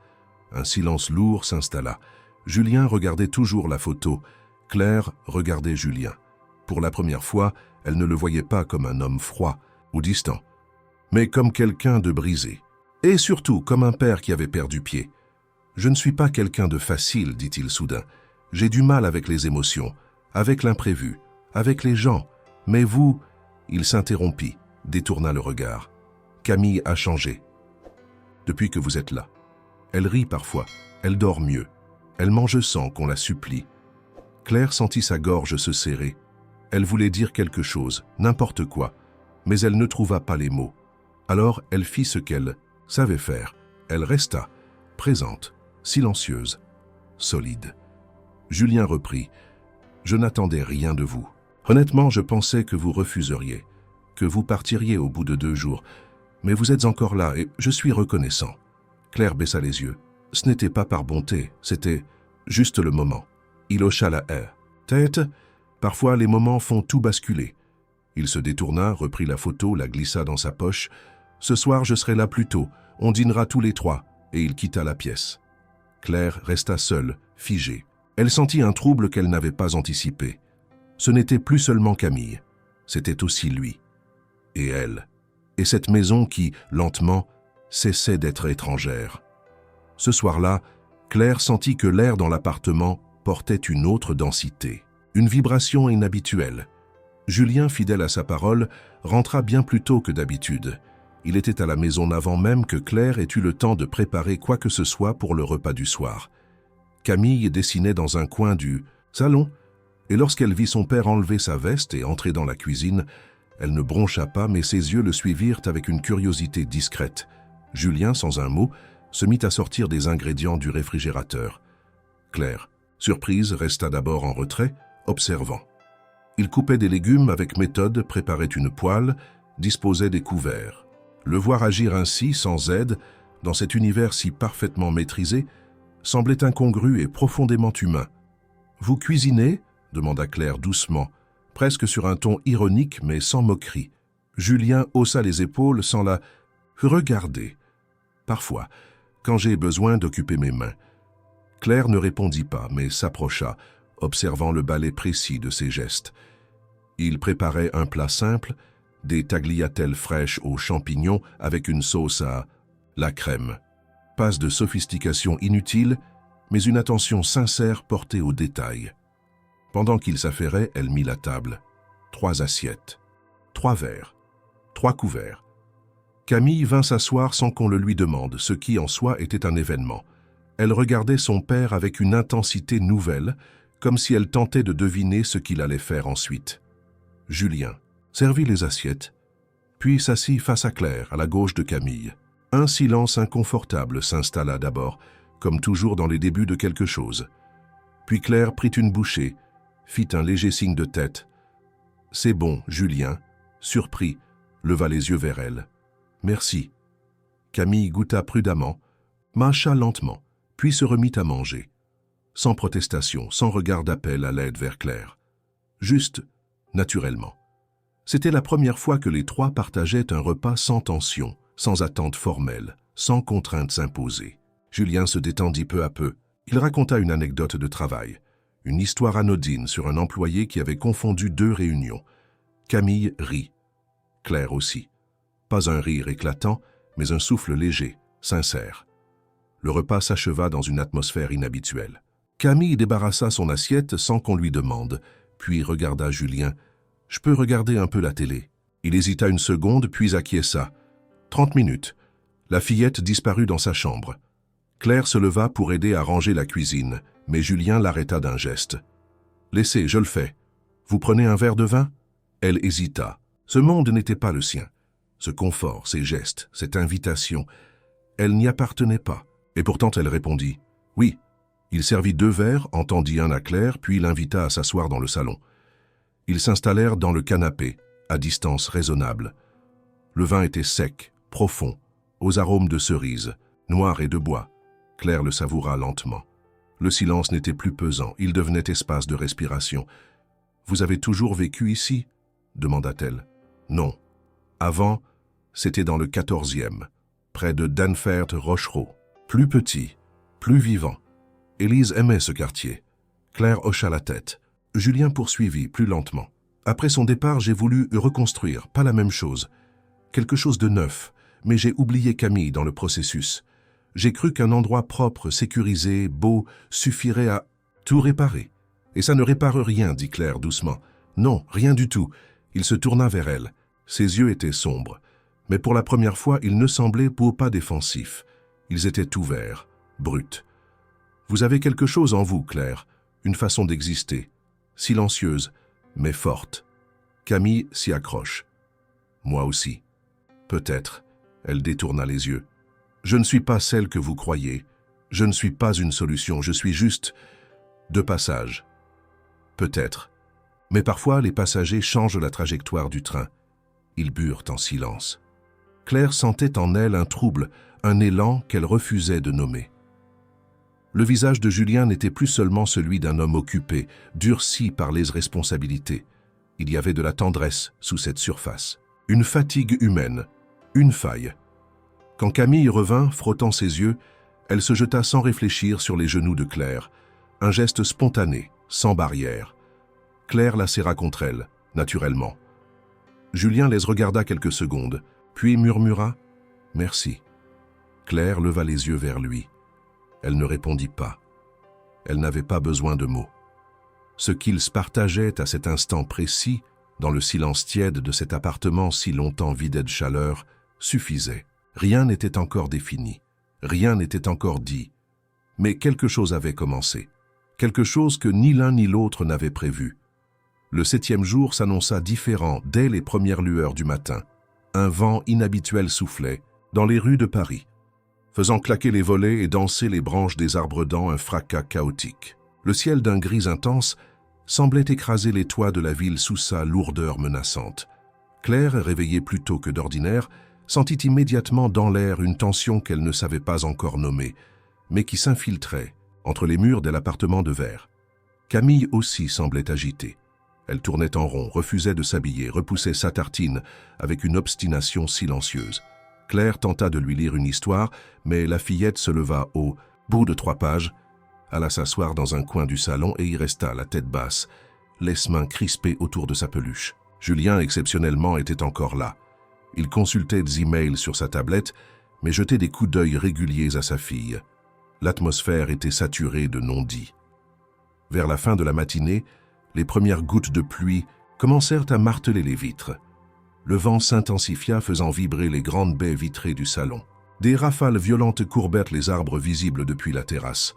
S1: Un silence lourd s'installa. Julien regardait toujours la photo. Claire regardait Julien. Pour la première fois, elle ne le voyait pas comme un homme froid ou distant, mais comme quelqu'un de brisé. Et surtout, comme un père qui avait perdu pied. « Je ne suis pas quelqu'un de facile, dit-il soudain. J'ai du mal avec les émotions, avec l'imprévu, avec les gens. Mais vous... » Il s'interrompit, détourna le regard. « Camille a changé. Depuis que vous êtes là. Elle rit parfois, elle dort mieux. Elle mange sans qu'on la supplie. » Claire sentit sa gorge se serrer. Elle voulait dire quelque chose, n'importe quoi, mais elle ne trouva pas les mots. Alors elle fit ce qu'elle savait faire. Elle resta, présente, silencieuse, solide. Julien reprit. « Je n'attendais rien de vous. Honnêtement, je pensais que vous refuseriez, que vous partiriez au bout de 2 jours. Mais vous êtes encore là et je suis reconnaissant. » Claire baissa les yeux. Ce n'était pas par bonté, c'était juste le moment. Il hocha la tête. Parfois, les moments font tout basculer. Il se détourna, reprit la photo, la glissa dans sa poche. « Ce soir, je serai là plus tôt. On dînera tous les 3. » Et il quitta la pièce. Claire resta seule, figée. Elle sentit un trouble qu'elle n'avait pas anticipé. Ce n'était plus seulement Camille, c'était aussi lui. Et elle. Et cette maison qui, lentement, cessait d'être étrangère. Ce soir-là, Claire sentit que l'air dans l'appartement portait une autre densité, une vibration inhabituelle. Julien, fidèle à sa parole, rentra bien plus tôt que d'habitude. Il était à la maison avant même que Claire ait eu le temps de préparer quoi que ce soit pour le repas du soir. Camille dessinait dans un coin du salon, et lorsqu'elle vit son père enlever sa veste et entrer dans la cuisine, elle ne broncha pas, mais ses yeux le suivirent avec une curiosité discrète. Julien, sans un mot, se mit à sortir des ingrédients du réfrigérateur. Claire, surprise, resta d'abord en retrait, observant. Il coupait des légumes avec méthode, préparait une poêle, disposait des couverts. Le voir agir ainsi, sans aide, dans cet univers si parfaitement maîtrisé, semblait incongru et profondément humain. « Vous cuisinez ?» demanda Claire doucement, presque sur un ton ironique mais sans moquerie. Julien haussa les épaules sans la regarder. Parfois, quand j'ai besoin d'occuper mes mains. Claire ne répondit pas, mais s'approcha, observant le balai précis de ses gestes. Il préparait un plat simple, des tagliatelles fraîches aux champignons avec une sauce à la crème. Pas de sophistication inutile, mais une attention sincère portée aux détails. Pendant qu'il s'affairait, elle mit la table. 3 assiettes, 3 verres, 3 couverts. Camille vint s'asseoir sans qu'on le lui demande, ce qui en soi était un événement. Elle regardait son père avec une intensité nouvelle, comme si elle tentait de deviner ce qu'il allait faire ensuite. Julien servit les assiettes, puis s'assit face à Claire, à la gauche de Camille. Un silence inconfortable s'installa d'abord, comme toujours dans les débuts de quelque chose. Puis Claire prit une bouchée, fit un léger signe de tête. « C'est bon, Julien. » Surpris, leva les yeux vers elle. « Merci. » Camille goûta prudemment, mâcha lentement, puis se remit à manger. Sans protestation, sans regard d'appel à l'aide vers Claire. Juste, naturellement. C'était la première fois que les 3 partageaient un repas sans tension, sans attente formelle, sans contraintes imposées. Julien se détendit peu à peu. Il raconta une anecdote de travail, une histoire anodine sur un employé qui avait confondu 2 réunions. Camille rit. Claire aussi. Pas un rire éclatant, mais un souffle léger, sincère. Le repas s'acheva dans une atmosphère inhabituelle. Camille débarrassa son assiette sans qu'on lui demande, puis regarda Julien. « Je peux regarder un peu la télé ?» Il hésita une seconde, puis acquiesça. 30 minutes. La fillette disparut dans sa chambre. Claire se leva pour aider à ranger la cuisine, mais Julien l'arrêta d'un geste. « Laissez, je le fais. Vous prenez un verre de vin ?» Elle hésita. Ce monde n'était pas le sien. Ce confort, ces gestes, cette invitation, elle n'y appartenait pas. Et pourtant elle répondit « Oui ». Il servit 2 verres, en tendit un à Claire, puis l'invita à s'asseoir dans le salon. Ils s'installèrent dans le canapé, à distance raisonnable. Le vin était sec, profond, aux arômes de cerises, noir et de bois. Claire le savoura lentement. Le silence n'était plus pesant, il devenait espace de respiration. « Vous avez toujours vécu ici ?» demanda-t-elle. « Non. Avant, c'était dans le 14e, près de Denfert-Rochereau. Plus petit, plus vivant. Élise aimait ce quartier. » Claire hocha la tête. Julien poursuivit plus lentement. « Après son départ, j'ai voulu reconstruire, pas la même chose. Quelque chose de neuf, mais j'ai oublié Camille dans le processus. J'ai cru qu'un endroit propre, sécurisé, beau, suffirait à tout réparer. Et ça ne répare rien, dit Claire doucement. Non, rien du tout. » Il se tourna vers elle. Ses yeux étaient sombres. Mais pour la première fois, ils ne semblaient pas défensifs. Ils étaient ouverts, bruts. « Vous avez quelque chose en vous, Claire, une façon d'exister. Silencieuse, mais forte. » Camille s'y accroche. « Moi aussi. » Peut-être. Elle détourna les yeux. « Je ne suis pas celle que vous croyez. Je ne suis pas une solution. Je suis juste de passage. » Peut-être. Mais parfois, les passagers changent la trajectoire du train. Ils burent en silence. Claire sentait en elle un trouble, un élan qu'elle refusait de nommer. Le visage de Julien n'était plus seulement celui d'un homme occupé, durci par les responsabilités. Il y avait de la tendresse sous cette surface. Une fatigue humaine, une faille. Quand Camille revint, frottant ses yeux, elle se jeta sans réfléchir sur les genoux de Claire. Un geste spontané, sans barrière. Claire la serra contre elle, naturellement. Julien les regarda quelques secondes, puis murmura « Merci ». Claire leva les yeux vers lui. Elle ne répondit pas. Elle n'avait pas besoin de mots. Ce qu'ils se partageaient à cet instant précis, dans le silence tiède de cet appartement si longtemps vidé de chaleur, suffisait. Rien n'était encore défini. Rien n'était encore dit. Mais quelque chose avait commencé. Quelque chose que ni l'un ni l'autre n'avait prévu. Le 7e jour s'annonça différent dès les premières lueurs du matin. Un vent inhabituel soufflait dans les rues de Paris, faisant claquer les volets et danser les branches des arbres dans un fracas chaotique. Le ciel d'un gris intense semblait écraser les toits de la ville sous sa lourdeur menaçante. Claire, réveillée plus tôt que d'ordinaire, sentit immédiatement dans l'air une tension qu'elle ne savait pas encore nommer, mais qui s'infiltrait entre les murs de l'appartement de verre. Camille aussi semblait agitée. Elle tournait en rond, refusait de s'habiller, repoussait sa tartine avec une obstination silencieuse. Claire tenta de lui lire une histoire, mais la fillette se leva au bout de 3 pages, alla s'asseoir dans un coin du salon et y resta la tête basse, les mains crispées autour de sa peluche. Julien, exceptionnellement, était encore là. Il consultait des emails sur sa tablette, mais jetait des coups d'œil réguliers à sa fille. L'atmosphère était saturée de non-dits. Vers la fin de la matinée, les premières gouttes de pluie commencèrent à marteler les vitres. Le vent s'intensifia, faisant vibrer les grandes baies vitrées du salon. Des rafales violentes courbèrent les arbres visibles depuis la terrasse.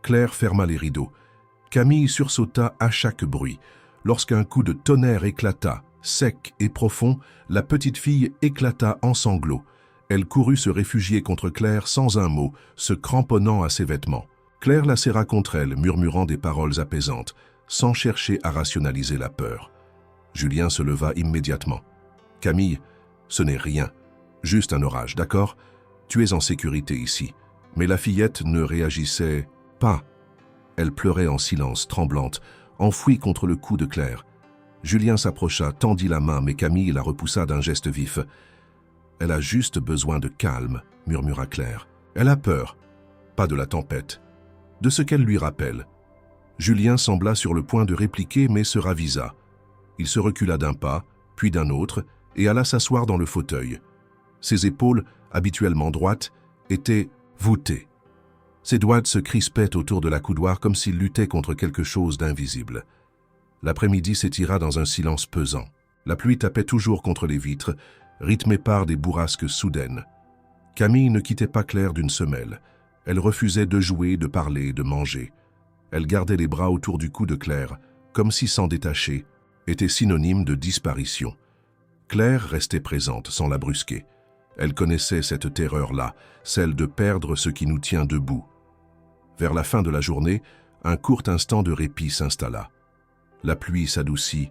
S1: Claire ferma les rideaux. Camille sursauta à chaque bruit. Lorsqu'un coup de tonnerre éclata, sec et profond, la petite fille éclata en sanglots. Elle courut se réfugier contre Claire sans un mot, se cramponnant à ses vêtements. Claire la serra contre elle, murmurant des paroles apaisantes, sans chercher à rationaliser la peur. Julien se leva immédiatement. « Camille, ce n'est rien. Juste un orage, d'accord? Tu es en sécurité ici. » Mais la fillette ne réagissait pas. Elle pleurait en silence, tremblante, enfouie contre le cou de Claire. Julien s'approcha, tendit la main, mais Camille la repoussa d'un geste vif. « Elle a juste besoin de calme, » murmura Claire. « Elle a peur, pas de la tempête, de ce qu'elle lui rappelle. » Julien sembla sur le point de répliquer, mais se ravisa. Il se recula d'un pas, puis d'un autre, et alla s'asseoir dans le fauteuil. Ses épaules, habituellement droites, étaient voûtées. Ses doigts se crispaient autour de la coudoir comme s'il luttait contre quelque chose d'invisible. L'après-midi s'étira dans un silence pesant. La pluie tapait toujours contre les vitres, rythmée par des bourrasques soudaines. Camille ne quittait pas Claire d'une semelle. Elle refusait de jouer, de parler, de manger. Elle gardait les bras autour du cou de Claire, comme si s'en détacher était synonyme de disparition. Claire restait présente, sans la brusquer. Elle connaissait cette terreur-là, celle de perdre ce qui nous tient debout. Vers la fin de la journée, un court instant de répit s'installa. La pluie s'adoucit,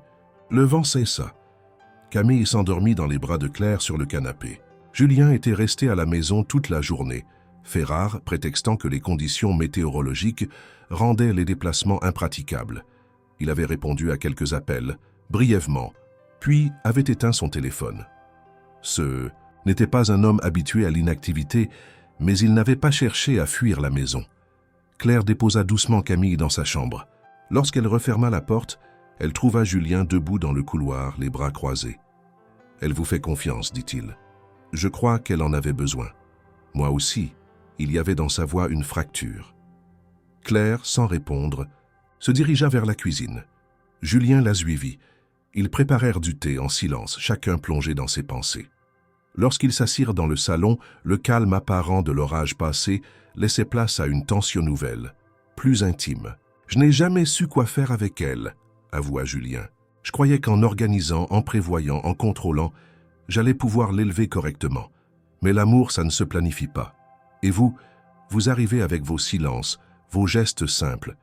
S1: le vent cessa. Camille s'endormit dans les bras de Claire sur le canapé. Julien était resté à la maison toute la journée, fait rare, prétextant que les conditions météorologiques rendaient les déplacements impraticables. Il avait répondu à quelques appels, brièvement, puis avait éteint son téléphone. Ce n'était pas un homme habitué à l'inactivité, mais il n'avait pas cherché à fuir la maison. Claire déposa doucement Camille dans sa chambre. Lorsqu'elle referma la porte, elle trouva Julien debout dans le couloir, les bras croisés. « Elle vous fait confiance, dit-il. Je crois qu'elle en avait besoin. Moi aussi. » Il y avait dans sa voix une fracture. Claire, sans répondre, se dirigea vers la cuisine. Julien la suivit. Ils préparèrent du thé en silence, chacun plongé dans ses pensées. Lorsqu'ils s'assirent dans le salon, le calme apparent de l'orage passé laissait place à une tension nouvelle, plus intime. « Je n'ai jamais su quoi faire avec elle, » avoua Julien. « Je croyais qu'en organisant, en prévoyant, en contrôlant, j'allais pouvoir l'élever correctement. Mais l'amour, ça ne se planifie pas. Et vous, vous arrivez avec vos silences, vos gestes simples,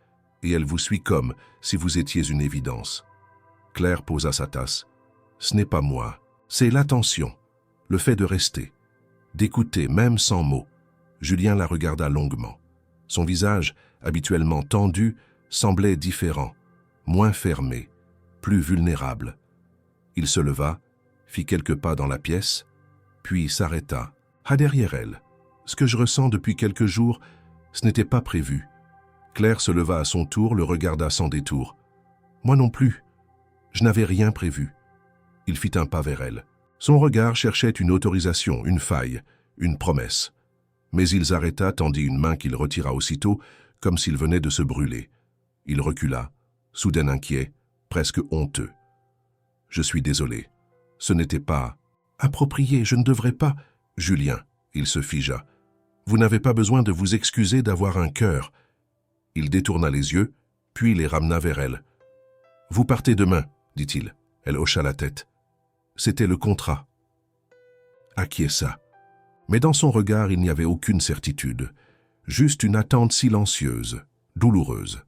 S1: et elle vous suit comme si vous étiez une évidence. » Claire posa sa tasse. « Ce n'est pas moi, c'est l'attention, le fait de rester, d'écouter même sans mots. » Julien la regarda longuement. Son visage, habituellement tendu, semblait différent, moins fermé, plus vulnérable. Il se leva, fit quelques pas dans la pièce, puis s'arrêta, à derrière elle. « Ce que je ressens depuis quelques jours, ce n'était pas prévu. » Claire se leva à son tour, le regarda sans détour. « Moi non plus. Je n'avais rien prévu. » Il fit un pas vers elle. Son regard cherchait une autorisation, une faille, une promesse. Mais il s'arrêta, tendit une main qu'il retira aussitôt, comme s'il venait de se brûler. Il recula, soudain inquiet, presque honteux. « Je suis désolé. Ce n'était pas approprié, je ne devrais pas. » « Julien, il se figea. Vous n'avez pas besoin de vous excuser d'avoir un cœur. » Il détourna les yeux, puis les ramena vers elle. « Vous partez demain, dit-il. » Elle hocha la tête. C'était le contrat. Acquiesça. Mais dans son regard, il n'y avait aucune certitude, juste une attente silencieuse, douloureuse.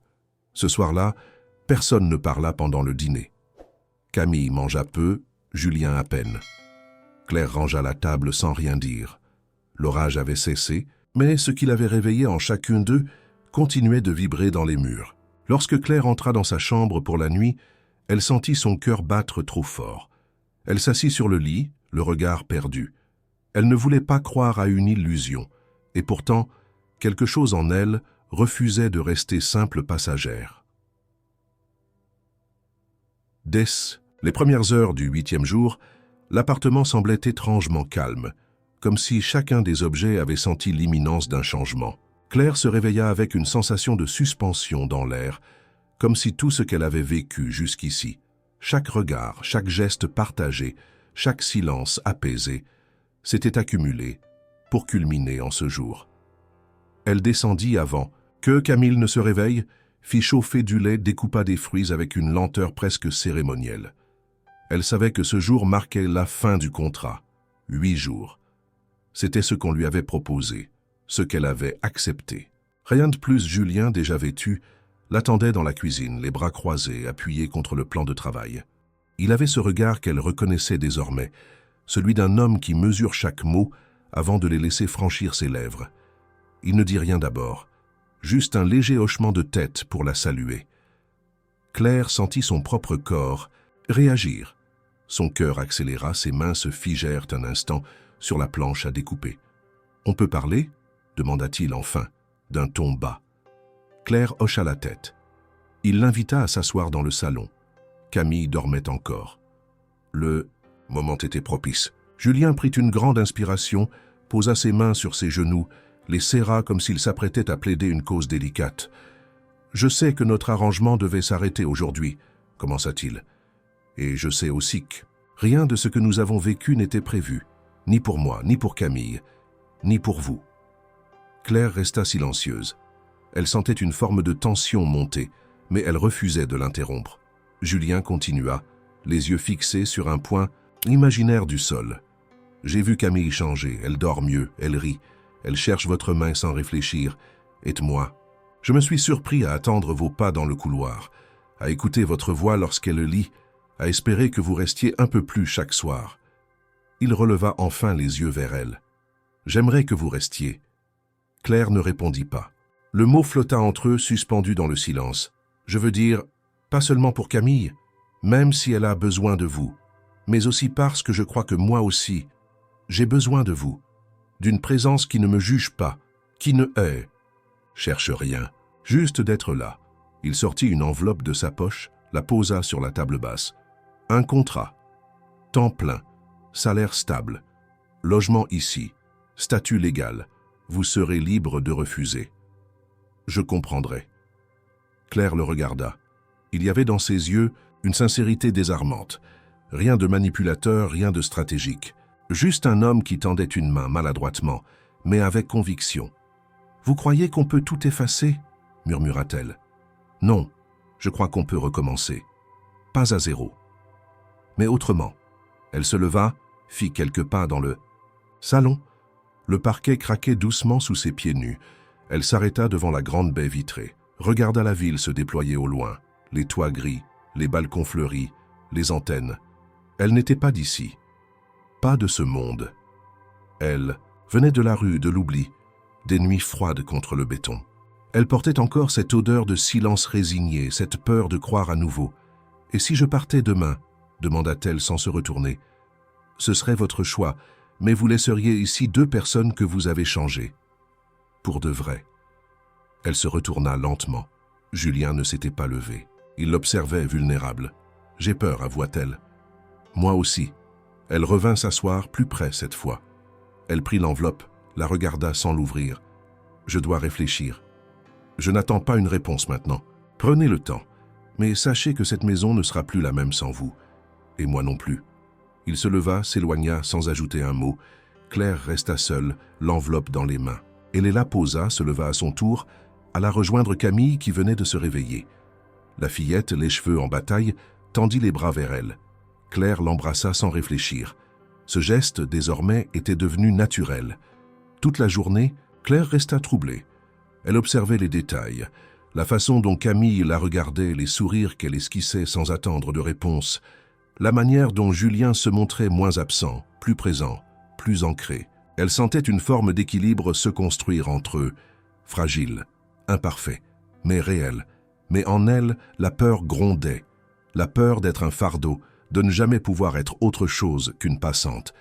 S1: Ce soir-là, personne ne parla pendant le dîner. Camille mangea peu, Julien à peine. Claire rangea la table sans rien dire. L'orage avait cessé, mais ce qu'il avait réveillé en chacune d'eux continuait de vibrer dans les murs. Lorsque Claire entra dans sa chambre pour la nuit, elle sentit son cœur battre trop fort. Elle s'assit sur le lit, le regard perdu. Elle ne voulait pas croire à une illusion, et pourtant, quelque chose en elle refusait de rester simple passagère. Dès les premières heures du 8e jour, l'appartement semblait étrangement calme, comme si chacun des objets avait senti l'imminence d'un changement. Claire se réveilla avec une sensation de suspension dans l'air, comme si tout ce qu'elle avait vécu jusqu'ici, chaque regard, chaque geste partagé, chaque silence apaisé, s'était accumulé pour culminer en ce jour. Elle descendit avant que Camille ne se réveille, fit chauffer du lait, découpa des fruits avec une lenteur presque cérémonielle. Elle savait que ce jour marquait la fin du contrat. 8 jours. C'était ce qu'on lui avait proposé, ce qu'elle avait accepté. Rien de plus, Julien, déjà vêtu, l'attendait dans la cuisine, les bras croisés, appuyés contre le plan de travail. Il avait ce regard qu'elle reconnaissait désormais, celui d'un homme qui mesure chaque mot avant de les laisser franchir ses lèvres. Il ne dit rien d'abord, juste un léger hochement de tête pour la saluer. Claire sentit son propre corps réagir. Son cœur accéléra, ses mains se figèrent un instant sur la planche à découper. « On peut parler ?» demanda-t-il enfin, d'un ton bas. Claire hocha la tête. Il l'invita à s'asseoir dans le salon. Camille dormait encore. Le moment était propice. Julien prit une grande inspiration, posa ses mains sur ses genoux, les serra comme s'il s'apprêtait à plaider une cause délicate. « Je sais que notre arrangement devait s'arrêter aujourd'hui, » commença-t-il. « Et je sais aussi que rien de ce que nous avons vécu n'était prévu, ni pour moi, ni pour Camille, ni pour vous. » Claire resta silencieuse. Elle sentait une forme de tension monter, mais elle refusait de l'interrompre. Julien continua, les yeux fixés sur un point imaginaire du sol. « J'ai vu Camille changer, elle dort mieux, elle rit, elle cherche votre main sans réfléchir. Aide-moi. Je me suis surpris à attendre vos pas dans le couloir, à écouter votre voix lorsqu'elle lit, à espérer que vous restiez un peu plus chaque soir. » Il releva enfin les yeux vers elle. « J'aimerais que vous restiez. » Claire ne répondit pas. Le mot flotta entre eux, suspendu dans le silence. « Je veux dire, pas seulement pour Camille, même si elle a besoin de vous, mais aussi parce que je crois que moi aussi, j'ai besoin de vous, d'une présence qui ne me juge pas, qui ne hait. Cherche rien, juste d'être là. » Il sortit une enveloppe de sa poche, la posa sur la table basse. Un contrat. Temps plein. Salaire stable. Logement ici. Statut légal. Vous serez libre de refuser. Je comprendrai. Claire le regarda. Il y avait dans ses yeux une sincérité désarmante. Rien de manipulateur, rien de stratégique. Juste un homme qui tendait une main maladroitement, mais avec conviction. « Vous croyez qu'on peut tout effacer ?» murmura-t-elle. « Non, je crois qu'on peut recommencer. Pas à zéro. » Mais autrement. Elle se leva, fit quelques pas dans le salon. Le parquet craquait doucement sous ses pieds nus. Elle s'arrêta devant la grande baie vitrée, regarda la ville se déployer au loin, les toits gris, les balcons fleuris, les antennes. Elle n'était pas d'ici, pas de ce monde. Elle venait de la rue, de l'oubli, des nuits froides contre le béton. Elle portait encore cette odeur de silence résigné, cette peur de croire à nouveau. « Et si je partais demain ?» demanda-t-elle sans se retourner. « Ce serait votre choix, mais vous laisseriez ici 2 personnes que vous avez changées. Pour de vrai. » Elle se retourna lentement. Julien ne s'était pas levé. Il l'observait vulnérable. « J'ai peur, avoua-t-elle. »« Moi aussi. » Elle revint s'asseoir plus près cette fois. Elle prit l'enveloppe, la regarda sans l'ouvrir. « Je dois réfléchir. Je n'attends pas une réponse maintenant. Prenez le temps. Mais sachez que cette maison ne sera plus la même sans vous. Et moi non plus. » Il se leva, s'éloigna sans ajouter un mot. Claire resta seule, l'enveloppe dans les mains. Elle la posa, se leva à son tour, alla rejoindre Camille qui venait de se réveiller. La fillette, les cheveux en bataille, tendit les bras vers elle. Claire l'embrassa sans réfléchir. Ce geste, désormais, était devenu naturel. Toute la journée, Claire resta troublée. Elle observait les détails, la façon dont Camille la regardait, les sourires qu'elle esquissait sans attendre de réponse, la manière dont Julien se montrait moins absent, plus présent, plus ancré. Elle sentait une forme d'équilibre se construire entre eux, fragile, imparfait, mais réel. Mais en elle, la peur grondait, la peur d'être un fardeau, de ne jamais pouvoir être autre chose qu'une passante.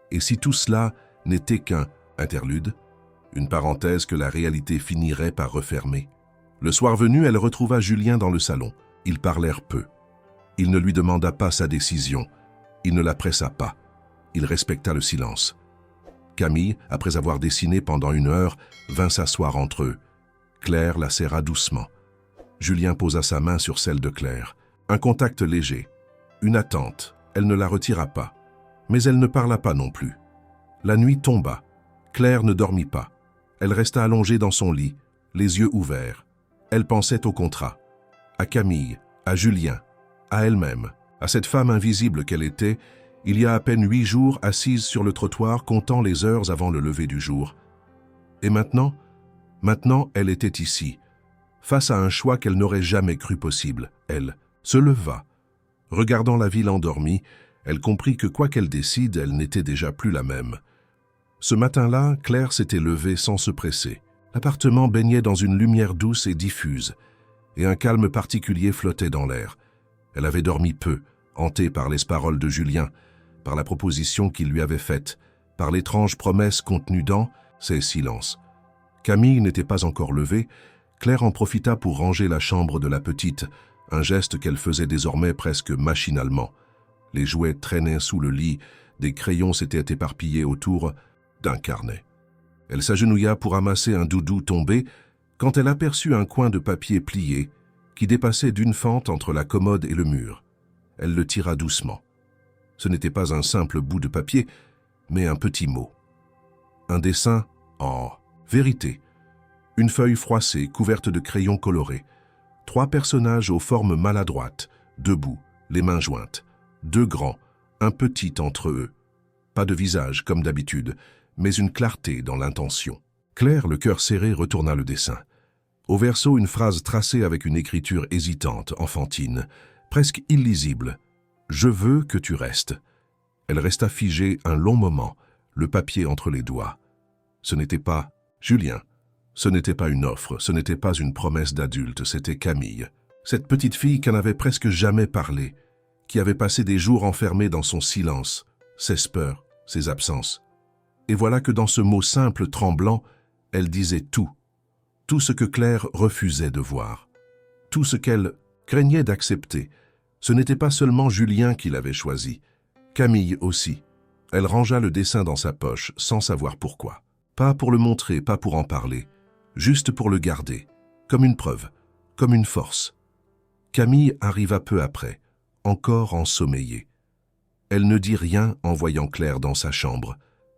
S1: Et si tout cela n'était qu'un interlude, une parenthèse que la réalité finirait par refermer. Le soir venu, elle retrouva Julien dans le salon. Ils parlèrent peu. Il ne lui demanda pas sa décision. Il ne la pressa pas. Il respecta le silence. Camille, après avoir dessiné pendant 1 heure, vint s'asseoir entre eux. Claire la serra doucement. Julien posa sa main sur celle de Claire. Un contact léger. Une attente. Elle ne la retira pas. Mais elle ne parla pas non plus. La nuit tomba. Claire ne dormit pas. Elle resta allongée dans son lit, les yeux ouverts. Elle pensait au contrat, à Camille, à Julien, à elle-même, à cette femme invisible qu'elle était, il y a à peine 8 jours assise sur le trottoir comptant les heures avant le lever du jour. Et maintenant, elle était ici, face à un choix qu'elle n'aurait jamais cru possible. Elle se leva. Regardant la ville endormie, elle comprit que quoi qu'elle décide, elle n'était déjà plus la même. Ce matin-là, Claire s'était levée sans se presser. L'appartement baignait dans une lumière douce et diffuse, et un calme particulier flottait dans l'air. Elle avait dormi peu, hantée par les paroles de Julien, par la proposition qu'il lui avait faite, par l'étrange promesse contenue dans ses silences. Camille n'était pas encore levée. Claire en profita pour ranger la chambre de la petite, un geste qu'elle faisait désormais presque machinalement. Les jouets traînaient sous le lit, des crayons s'étaient éparpillés autour d'un carnet. Elle s'agenouilla pour amasser un doudou tombé quand elle aperçut un coin de papier plié qui dépassait d'une fente entre la commode et le mur. Elle le tira doucement. Ce n'était pas un simple bout de papier, mais un petit mot. Un dessin en vérité. Une feuille froissée couverte de crayons colorés. 3 personnages aux formes maladroites, debout, les mains jointes. 2 grands, un petit entre eux. Pas de visage comme d'habitude, mais une clarté dans l'intention. Claire, le cœur serré, retourna le dessin. Au verso, une phrase tracée avec une écriture hésitante, enfantine, presque illisible. « Je veux que tu restes ». Elle resta figée un long moment, le papier entre les doigts. Ce n'était pas Julien. Ce n'était pas une offre, ce n'était pas une promesse d'adulte, c'était Camille. Cette petite fille qui n'avait presque jamais parlé, qui avait passé des jours enfermée dans son silence, ses peurs, ses absences. Et voilà que dans ce mot simple, tremblant, elle disait tout ce que Claire refusait de voir, tout ce qu'elle craignait d'accepter. Ce n'était pas seulement Julien qui l'avait choisi, Camille aussi. Elle rangea le dessin dans sa poche, sans savoir pourquoi. Pas pour le montrer, pas pour en parler, juste pour le garder, comme une preuve, comme une force. Camille arriva peu après, encore ensommeillée. Elle ne dit rien en voyant Claire dans sa chambre,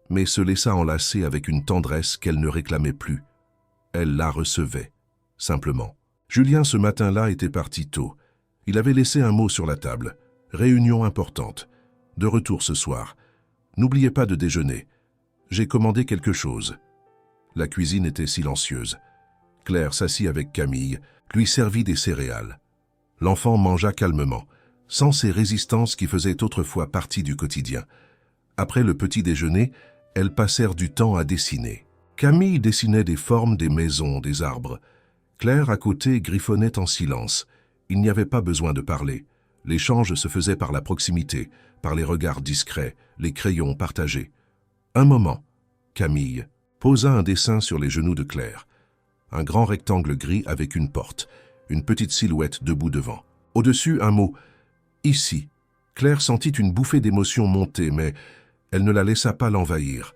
S1: mais se laissa enlacer avec une tendresse qu'elle ne réclamait plus. Elle la recevait, simplement. Julien, ce matin-là, était parti tôt. Il avait laissé un mot sur la table. Réunion importante. De retour ce soir. N'oubliez pas de déjeuner. J'ai commandé quelque chose. La cuisine était silencieuse. Claire s'assit avec Camille, lui servit des céréales. L'enfant mangea calmement, sans ces résistances qui faisaient autrefois partie du quotidien. Après le petit déjeuner, elles passèrent du temps à dessiner. Camille dessinait des formes, des maisons, des arbres. Claire, à côté, griffonnait en silence. Il n'y avait pas besoin de parler. L'échange se faisait par la proximité, par les regards discrets, les crayons partagés. Un moment, Camille posa un dessin sur les genoux de Claire. Un grand rectangle gris avec une porte, une petite silhouette debout devant. Au-dessus, un mot « Ici ». Claire sentit une bouffée d'émotion monter, mais elle ne la laissa pas l'envahir.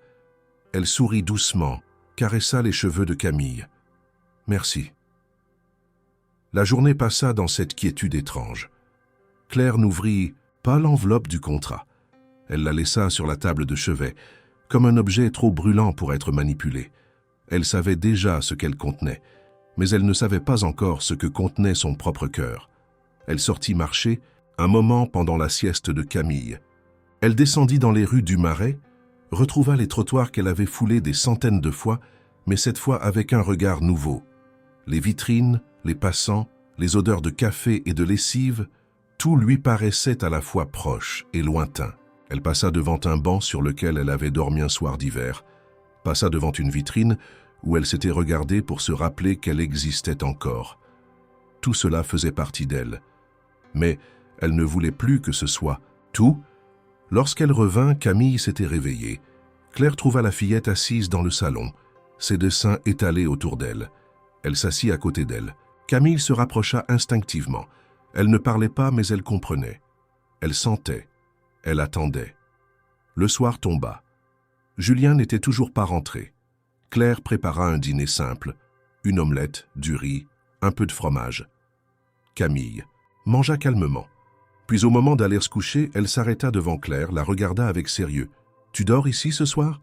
S1: Elle sourit doucement, caressa les cheveux de Camille. « Merci. » La journée passa dans cette quiétude étrange. Claire n'ouvrit pas l'enveloppe du contrat. Elle la laissa sur la table de chevet, comme un objet trop brûlant pour être manipulé. Elle savait déjà ce qu'elle contenait, mais elle ne savait pas encore ce que contenait son propre cœur. Elle sortit marcher, un moment pendant la sieste de Camille. Elle descendit dans les rues du Marais, retrouva les trottoirs qu'elle avait foulés des centaines de fois, mais cette fois avec un regard nouveau. Les vitrines, les passants, les odeurs de café et de lessive, tout lui paraissait à la fois proche et lointain. Elle passa devant un banc sur lequel elle avait dormi un soir d'hiver, passa devant une vitrine où elle s'était regardée pour se rappeler qu'elle existait encore. Tout cela faisait partie d'elle. Mais elle ne voulait plus que ce soit tout. Lorsqu'elle revint, Camille s'était réveillée. Claire trouva la fillette assise dans le salon, ses dessins étalés autour d'elle. Elle s'assit à côté d'elle. Camille se rapprocha instinctivement. Elle ne parlait pas, mais elle comprenait. Elle sentait. Elle attendait. Le soir tomba. Julien n'était toujours pas rentré. Claire prépara un dîner simple, une omelette, du riz, un peu de fromage. Camille mangea calmement. Puis au moment d'aller se coucher, elle s'arrêta devant Claire, la regarda avec sérieux. « Tu dors ici ce soir ?»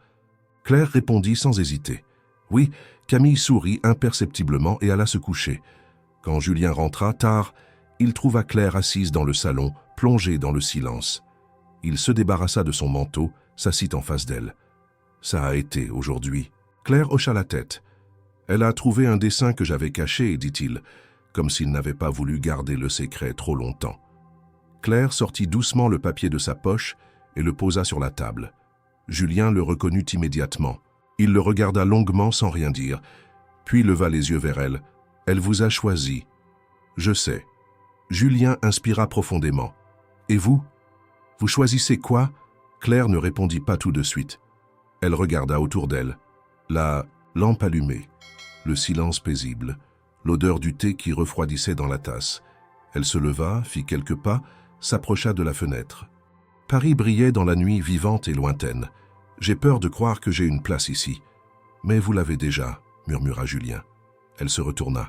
S1: Claire répondit sans hésiter. Oui, Camille sourit imperceptiblement et alla se coucher. Quand Julien rentra, tard, il trouva Claire assise dans le salon, plongée dans le silence. Il se débarrassa de son manteau, s'assit en face d'elle. « Ça a été aujourd'hui. » Claire hocha la tête. « Elle a trouvé un dessin que j'avais caché, dit-il, comme s'il n'avait pas voulu garder le secret trop longtemps. » Claire sortit doucement le papier de sa poche et le posa sur la table. Julien le reconnut immédiatement. Il le regarda longuement sans rien dire, puis leva les yeux vers elle. « Elle vous a choisi. »« Je sais. » Julien inspira profondément. « Et vous? Vous choisissez quoi ?» Claire ne répondit pas tout de suite. Elle regarda autour d'elle. La lampe allumée, le silence paisible, l'odeur du thé qui refroidissait dans la tasse. Elle se leva, fit quelques pas, s'approcha de la fenêtre. Paris brillait dans la nuit vivante et lointaine. « J'ai peur de croire que j'ai une place ici. »« Mais vous l'avez déjà, » murmura Julien. Elle se retourna.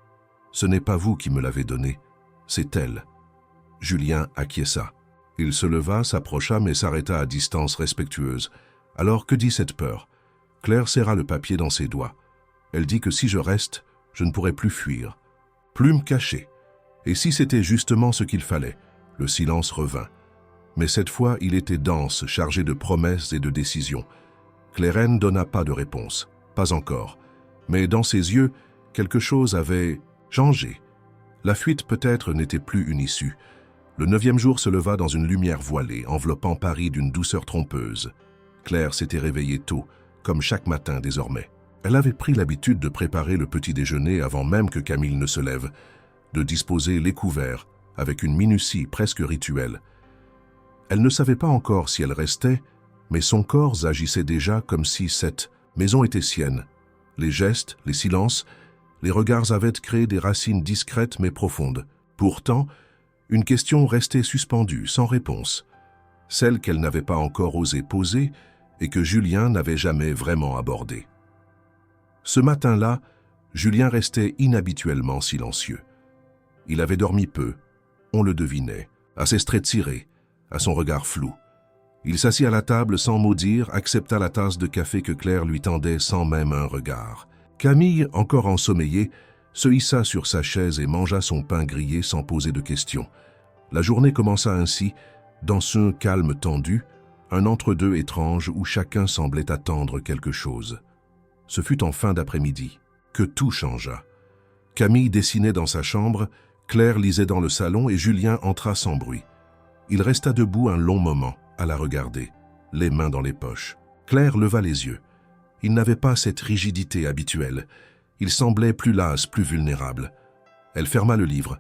S1: « Ce n'est pas vous qui me l'avez donnée, c'est elle. » Julien acquiesça. Il se leva, s'approcha, mais s'arrêta à distance respectueuse. Alors, que dit cette peur? Claire serra le papier dans ses doigts. Elle dit que si je reste, je ne pourrai plus fuir, plus me cacher. Et si c'était justement ce qu'il fallait? Le silence revint. Mais cette fois, il était dense, chargé de promesses et de décisions. Claire donna pas de réponse, pas encore. Mais dans ses yeux, quelque chose avait changé. La fuite peut-être n'était plus une issue. Le 9e jour se leva dans une lumière voilée, enveloppant Paris d'une douceur trompeuse. Claire s'était réveillée tôt, comme chaque matin désormais. Elle avait pris l'habitude de préparer le petit déjeuner avant même que Camille ne se lève, de disposer les couverts avec une minutie presque rituelle. Elle ne savait pas encore si elle restait, mais son corps agissait déjà comme si cette maison était sienne. Les gestes, les silences, les regards avaient créé des racines discrètes mais profondes. Pourtant, une question restait suspendue, sans réponse. Celle qu'elle n'avait pas encore osé poser et que Julien n'avait jamais vraiment abordée. Ce matin-là, Julien restait inhabituellement silencieux. Il avait dormi peu, on le devinait, à ses traits tirés, à son regard flou. Il s'assit à la table sans mot dire, accepta la tasse de café que Claire lui tendait sans même un regard. Camille, encore ensommeillée, se hissa sur sa chaise et mangea son pain grillé sans poser de questions. La journée commença ainsi, dans ce calme tendu, un entre-deux étrange où chacun semblait attendre quelque chose. Ce fut en fin d'après-midi que tout changea. Camille dessinait dans sa chambre, Claire lisait dans le salon et Julien entra sans bruit. Il resta debout un long moment, à la regarder, les mains dans les poches. Claire leva les yeux. Il n'avait pas cette rigidité habituelle. Il semblait plus las, plus vulnérable. Elle ferma le livre.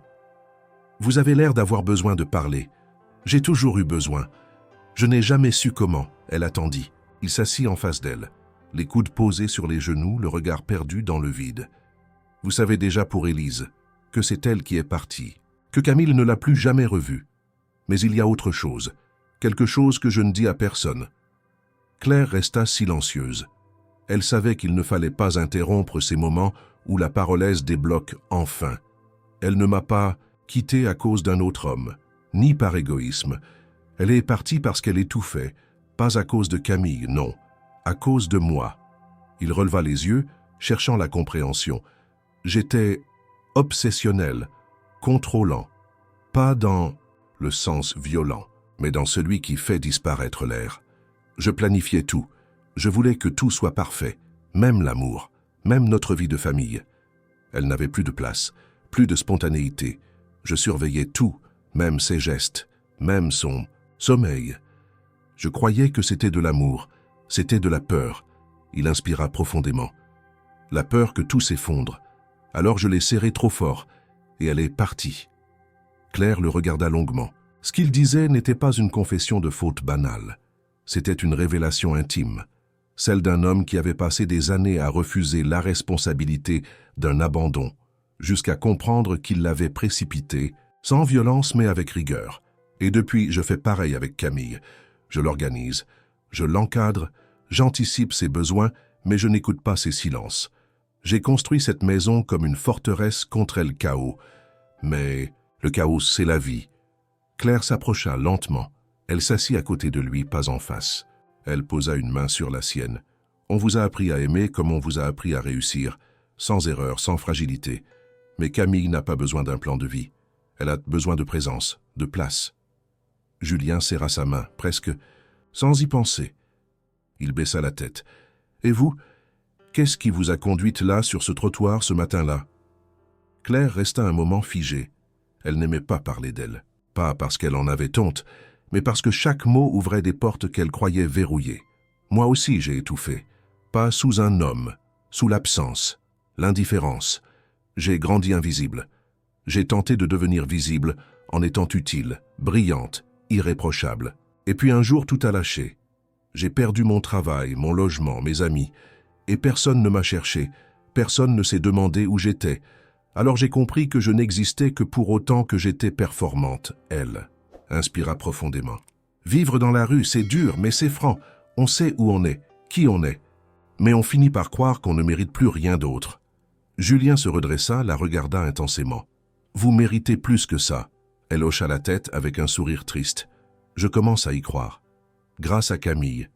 S1: « Vous avez l'air d'avoir besoin de parler. J'ai toujours eu besoin. Je n'ai jamais su comment. » Elle attendit. Il s'assit en face d'elle, les coudes posés sur les genoux, le regard perdu dans le vide. « Vous savez déjà pour Élise que c'est elle qui est partie, que Camille ne l'a plus jamais revue. Mais il y a autre chose, quelque chose que je ne dis à personne. » Claire resta silencieuse. Elle savait qu'il ne fallait pas interrompre ces moments où la parolaise débloque enfin. Elle ne m'a pas quitté à cause d'un autre homme, ni par égoïsme. Elle est partie parce qu'elle étouffait, pas à cause de Camille, non, à cause de moi. Il releva les yeux, cherchant la compréhension. J'étais obsessionnel, contrôlant, pas dans le sens violent, mais dans celui qui fait disparaître l'air. Je planifiais tout. Je voulais que tout soit parfait, même l'amour, même notre vie de famille. Elle n'avait plus de place, plus de spontanéité. Je surveillais tout, même ses gestes, même son sommeil. Je croyais que c'était de l'amour, c'était de la peur. Il inspira profondément. La peur que tout s'effondre. Alors je l'ai serrée trop fort, et elle est partie. Claire le regarda longuement. Ce qu'il disait n'était pas une confession de faute banale. C'était une révélation intime, celle d'un homme qui avait passé des années à refuser la responsabilité d'un abandon, jusqu'à comprendre qu'il l'avait précipité, sans violence mais avec rigueur. Et depuis, je fais pareil avec Camille. Je l'organise, je l'encadre, j'anticipe ses besoins, mais je n'écoute pas ses silences. J'ai construit cette maison comme une forteresse contre le chaos. Mais le chaos, c'est la vie. Claire s'approcha lentement. Elle s'assit à côté de lui, pas en face. Elle posa une main sur la sienne. On vous a appris à aimer comme on vous a appris à réussir, sans erreur, sans fragilité. Mais Camille n'a pas besoin d'un plan de vie. Elle a besoin de présence, de place. Julien serra sa main, presque sans y penser. Il baissa la tête. « Et vous, qu'est-ce qui vous a conduite là, sur ce trottoir, ce matin-là » Claire resta un moment figée. Elle n'aimait pas parler d'elle. Pas parce qu'elle en avait honte, mais parce que chaque mot ouvrait des portes qu'elle croyait verrouillées. Moi aussi j'ai étouffé. Pas sous un homme, sous l'absence, l'indifférence. J'ai grandi invisible. J'ai tenté de devenir visible en étant utile, brillante, irréprochable. Et puis un jour tout a lâché. J'ai perdu mon travail, mon logement, mes amis. Et personne ne m'a cherché, personne ne s'est demandé où j'étais. Alors j'ai compris que je n'existais que pour autant que j'étais performante, elle. Inspira profondément. Vivre dans la rue, c'est dur, mais c'est franc. On sait où on est, qui on est. Mais on finit par croire qu'on ne mérite plus rien d'autre. Julien se redressa, la regarda intensément. Vous méritez plus que ça. Elle hocha la tête avec un sourire triste. Je commence à y croire. Grâce à Camille.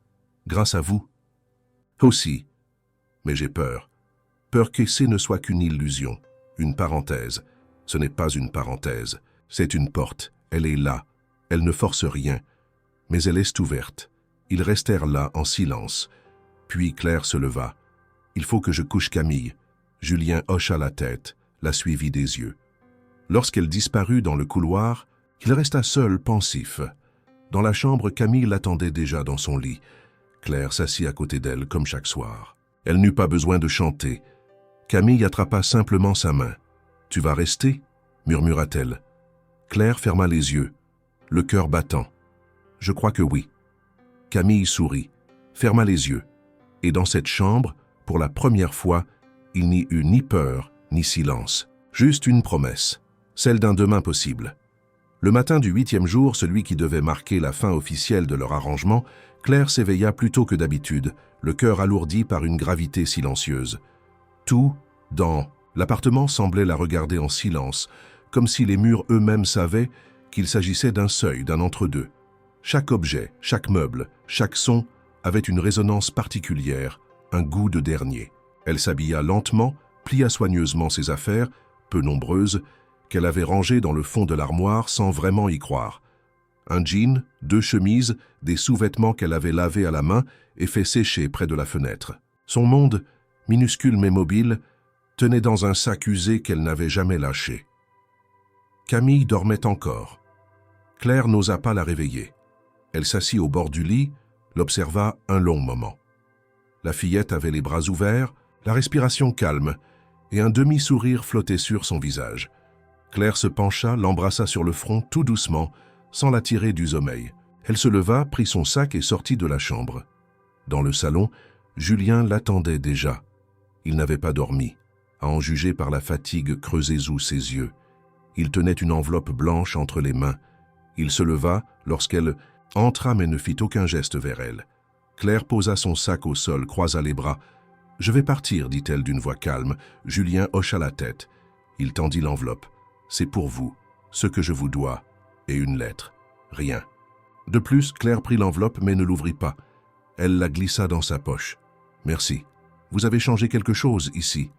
S1: Grâce à vous. Aussi. Mais j'ai peur. Peur qu'essai ne soit qu'une illusion, une parenthèse. Ce n'est pas une parenthèse, c'est une porte. Elle est là. Elle ne force rien. Mais elle est ouverte. Ils restèrent là en silence. Puis Claire se leva. Il faut que je couche Camille. Julien hocha la tête, la suivit des yeux. Lorsqu'elle disparut dans le couloir, il resta seul, pensif. Dans la chambre, Camille l'attendait déjà dans son lit. Claire s'assit à côté d'elle comme chaque soir. Elle n'eut pas besoin de chanter. Camille attrapa simplement sa main. « Tu vas rester » murmura-t-elle. Claire ferma les yeux, le cœur battant. « Je crois que oui. » Camille sourit, ferma les yeux. Et dans cette chambre, pour la première fois, il n'y eut ni peur, ni silence. Juste une promesse, celle d'un demain possible. Le matin du 8e jour, celui qui devait marquer la fin officielle de leur arrangement, Claire s'éveilla plus tôt que d'habitude, le cœur alourdi par une gravité silencieuse. Tout, dans l'appartement, semblait la regarder en silence, comme si les murs eux-mêmes savaient qu'il s'agissait d'un seuil, d'un entre-deux. Chaque objet, chaque meuble, chaque son avait une résonance particulière, un goût de dernier. Elle s'habilla lentement, plia soigneusement ses affaires, peu nombreuses, qu'elle avait rangées dans le fond de l'armoire sans vraiment y croire. Un jean, 2 chemises, des sous-vêtements qu'elle avait lavés à la main et fait sécher près de la fenêtre. Son monde, minuscule mais mobile, tenait dans un sac usé qu'elle n'avait jamais lâché. Camille dormait encore. Claire n'osa pas la réveiller. Elle s'assit au bord du lit, l'observa un long moment. La fillette avait les bras ouverts, la respiration calme, et un demi-sourire flottait sur son visage. Claire se pencha, l'embrassa sur le front tout doucement, sans la tirer du sommeil. Elle se leva, prit son sac et sortit de la chambre. Dans le salon, Julien l'attendait déjà. Il n'avait pas dormi, à en juger par la fatigue creusée sous ses yeux. Il tenait une enveloppe blanche entre les mains. Il se leva lorsqu'elle entra mais ne fit aucun geste vers elle. Claire posa son sac au sol, croisa les bras, Je vais partir, dit-elle d'une voix calme. Julien hocha la tête. Il tendit l'enveloppe. C'est pour vous, ce que je vous dois, et une lettre. Rien. De plus, Claire prit l'enveloppe mais ne l'ouvrit pas. Elle la glissa dans sa poche. Merci. Vous avez changé quelque chose ici.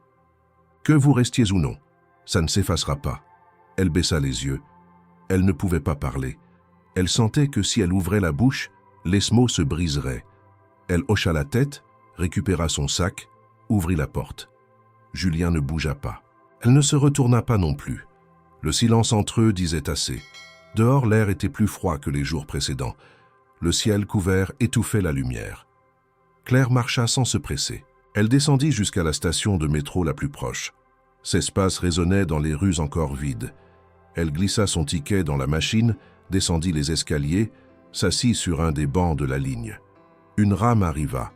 S1: Que vous restiez ou non, ça ne s'effacera pas. Elle baissa les yeux. Elle ne pouvait pas parler. Elle sentait que si elle ouvrait la bouche, les mots se briseraient. Elle hocha la tête, récupéra son sac, ouvrit la porte. Julien ne bougea pas. Elle ne se retourna pas non plus. Le silence entre eux disait assez. Dehors, l'air était plus froid que les jours précédents. Le ciel couvert étouffait la lumière. Claire marcha sans se presser. Elle descendit jusqu'à la station de métro la plus proche. Ses pas résonnaient dans les rues encore vides. Elle glissa son ticket dans la machine, descendit les escaliers, s'assit sur un des bancs de la ligne. Une rame arriva.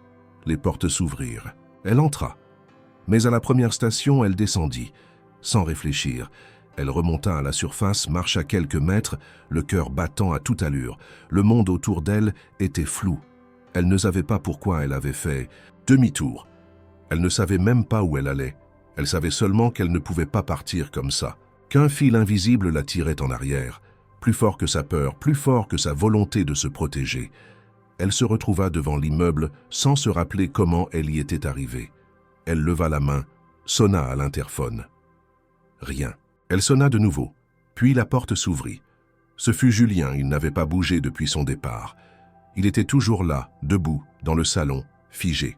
S1: Les portes s'ouvrirent. Elle entra. Mais à la première station, elle descendit. Sans réfléchir, elle remonta à la surface, marcha quelques mètres, le cœur battant à toute allure. Le monde autour d'elle était flou. Elle ne savait pas pourquoi elle avait fait demi-tour. Elle ne savait même pas où elle allait. Elle savait seulement qu'elle ne pouvait pas partir comme ça, qu'un fil invisible la tirait en arrière, plus fort que sa peur, plus fort que sa volonté de se protéger. Elle se retrouva devant l'immeuble sans se rappeler comment elle y était arrivée. Elle leva la main, sonna à l'interphone. Rien. Elle sonna de nouveau, puis la porte s'ouvrit. Ce fut Julien, il n'avait pas bougé depuis son départ. Il était toujours là, debout, dans le salon, figé.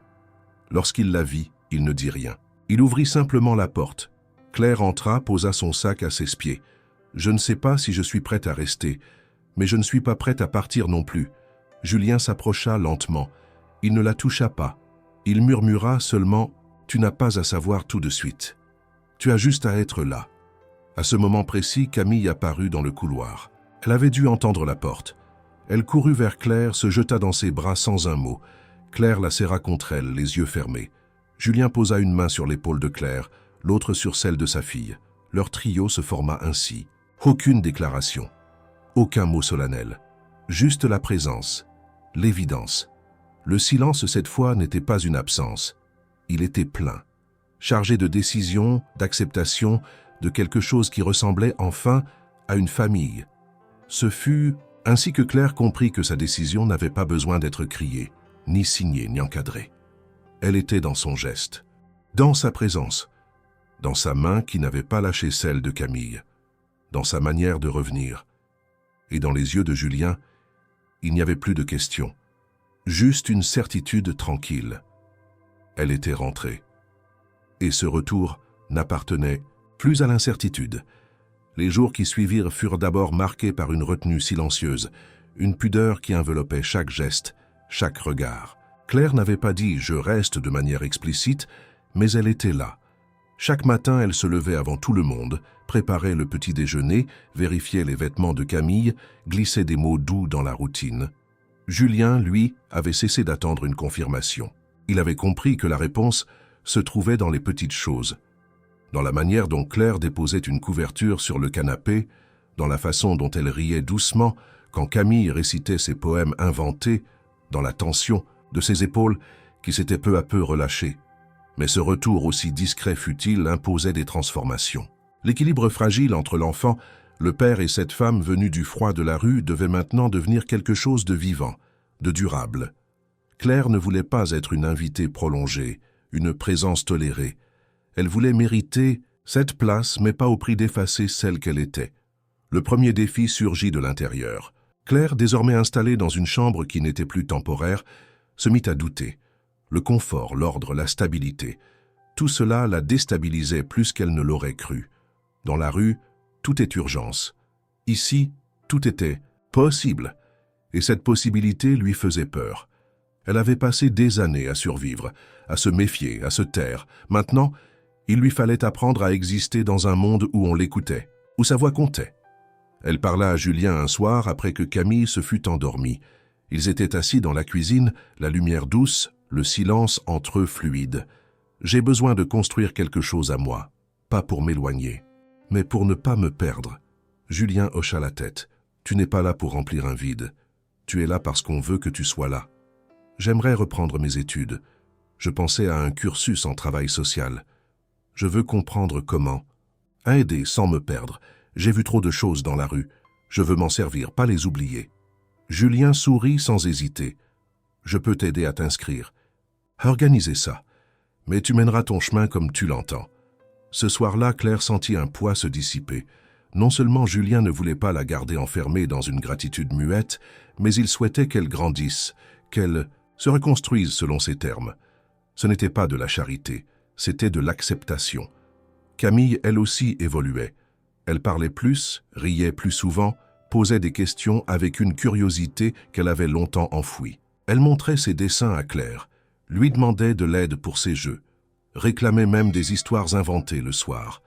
S1: Lorsqu'il la vit, il ne dit rien. Il ouvrit simplement la porte. Claire entra, posa son sac à ses pieds. « Je ne sais pas si je suis prête à rester, mais je ne suis pas prête à partir non plus. » Julien s'approcha lentement. Il ne la toucha pas. Il murmura seulement « Tu n'as pas à savoir tout de suite. Tu as juste à être là. » À ce moment précis, Camille apparut dans le couloir. Elle avait dû entendre la porte. Elle courut vers Claire, se jeta dans ses bras sans un mot. Claire la serra contre elle, les yeux fermés. Julien posa une main sur l'épaule de Claire, l'autre sur celle de sa fille. Leur trio se forma ainsi. Aucune déclaration, aucun mot solennel. Juste la présence, l'évidence. Le silence, cette fois, n'était pas une absence. Il était plein, chargé de décision, d'acceptation, de quelque chose qui ressemblait enfin à une famille. Ce fut ainsi que Claire comprit que sa décision n'avait pas besoin d'être criée, ni signée, ni encadrée. Elle était dans son geste, dans sa présence, dans sa main qui n'avait pas lâché celle de Camille, dans sa manière de revenir. Et dans les yeux de Julien, il n'y avait plus de questions, juste une certitude tranquille. Elle était rentrée. Et ce retour n'appartenait plus à l'incertitude. Les jours qui suivirent furent d'abord marqués par une retenue silencieuse, une pudeur qui enveloppait chaque geste, chaque regard. Claire n'avait pas dit « je reste » de manière explicite, mais elle était là. Chaque matin, elle se levait avant tout le monde, préparait le petit déjeuner, vérifiait les vêtements de Camille, glissait des mots doux dans la routine. Julien, lui, avait cessé d'attendre une confirmation. Il avait compris que la réponse se trouvait dans les petites choses, dans la manière dont Claire déposait une couverture sur le canapé, dans la façon dont elle riait doucement quand Camille récitait ses poèmes inventés, dans la tension de ses épaules qui s'étaient peu à peu relâchées. Mais ce retour, aussi discret fut-il, imposait des transformations. L'équilibre fragile entre l'enfant, le père et cette femme venue du froid de la rue devait maintenant devenir quelque chose de vivant, de durable. Claire ne voulait pas être une invitée prolongée, une présence tolérée. Elle voulait mériter cette place, mais pas au prix d'effacer celle qu'elle était. Le premier défi surgit de l'intérieur. Claire, désormais installée dans une chambre qui n'était plus temporaire, se mit à douter. Le confort, l'ordre, la stabilité, tout cela la déstabilisait plus qu'elle ne l'aurait cru. Dans la rue, tout est urgence. Ici, tout était possible. Et cette possibilité lui faisait peur. Elle avait passé des années à survivre, à se méfier, à se taire. Maintenant, il lui fallait apprendre à exister dans un monde où on l'écoutait, où sa voix comptait. Elle parla à Julien un soir après que Camille se fut endormie. Ils étaient assis dans la cuisine, la lumière douce, le silence entre eux fluide. « J'ai besoin de construire quelque chose à moi, pas pour m'éloigner, mais pour ne pas me perdre. » Julien hocha la tête. « Tu n'es pas là pour remplir un vide. Tu es là parce qu'on veut que tu sois là. J'aimerais reprendre mes études. Je pensais à un cursus en travail social. Je veux comprendre comment. Aider sans me perdre. J'ai vu trop de choses dans la rue. Je veux m'en servir, pas les oublier. Julien sourit sans hésiter. Je peux t'aider à t'inscrire. Organiser ça. Mais tu mèneras ton chemin comme tu l'entends. Ce soir-là, Claire sentit un poids se dissiper. Non seulement Julien ne voulait pas la garder enfermée dans une gratitude muette, mais il souhaitait qu'elle grandisse, qu'elle se reconstruise selon ses termes. Ce n'était pas de la charité, c'était de l'acceptation. Camille, elle aussi, évoluait. Elle parlait plus, riait plus souvent, posait des questions avec une curiosité qu'elle avait longtemps enfouie. Elle montrait ses dessins à Claire, lui demandait de l'aide pour ses jeux, réclamait même des histoires inventées le soir.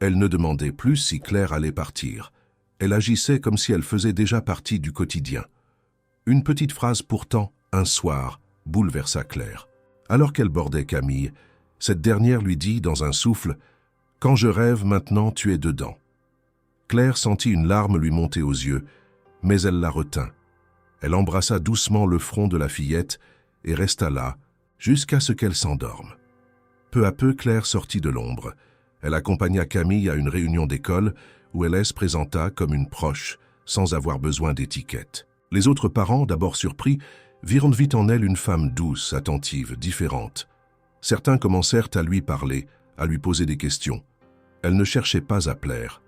S1: Elle ne demandait plus si Claire allait partir. Elle agissait comme si elle faisait déjà partie du quotidien. Une petite phrase pourtant, un soir, bouleversa Claire. Alors qu'elle bordait Camille, cette dernière lui dit dans un souffle « Quand je rêve, maintenant tu es dedans ». Claire sentit une larme lui monter aux yeux, mais elle la retint. Elle embrassa doucement le front de la fillette et resta là, jusqu'à ce qu'elle s'endorme. Peu à peu, Claire sortit de l'ombre. Elle accompagna Camille à une réunion d'école où elle se présenta comme une proche, sans avoir besoin d'étiquette. Les autres parents, d'abord surpris, virent vite en elle une femme douce, attentive, différente. Certains commencèrent à lui parler, à lui poser des questions. Elle ne cherchait pas à plaire.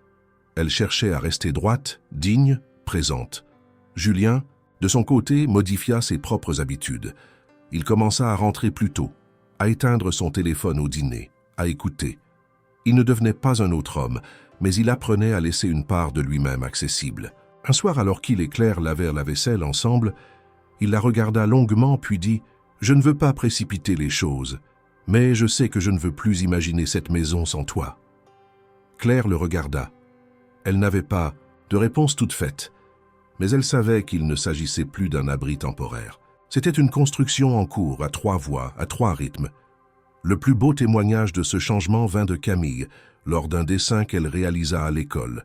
S1: Elle cherchait à rester droite, digne, présente. Julien, de son côté, modifia ses propres habitudes. Il commença à rentrer plus tôt, à éteindre son téléphone au dîner, à écouter. Il ne devenait pas un autre homme, mais il apprenait à laisser une part de lui-même accessible. Un soir, alors qu'il et Claire lavèrent la vaisselle ensemble, il la regarda longuement puis dit « Je ne veux pas précipiter les choses, mais je sais que je ne veux plus imaginer cette maison sans toi. » Claire le regarda. Elle n'avait pas de réponse toute faite, mais elle savait qu'il ne s'agissait plus d'un abri temporaire. C'était une construction en cours, à 3 voies, à 3 rythmes. Le plus beau témoignage de ce changement vint de Camille, lors d'un dessin qu'elle réalisa à l'école.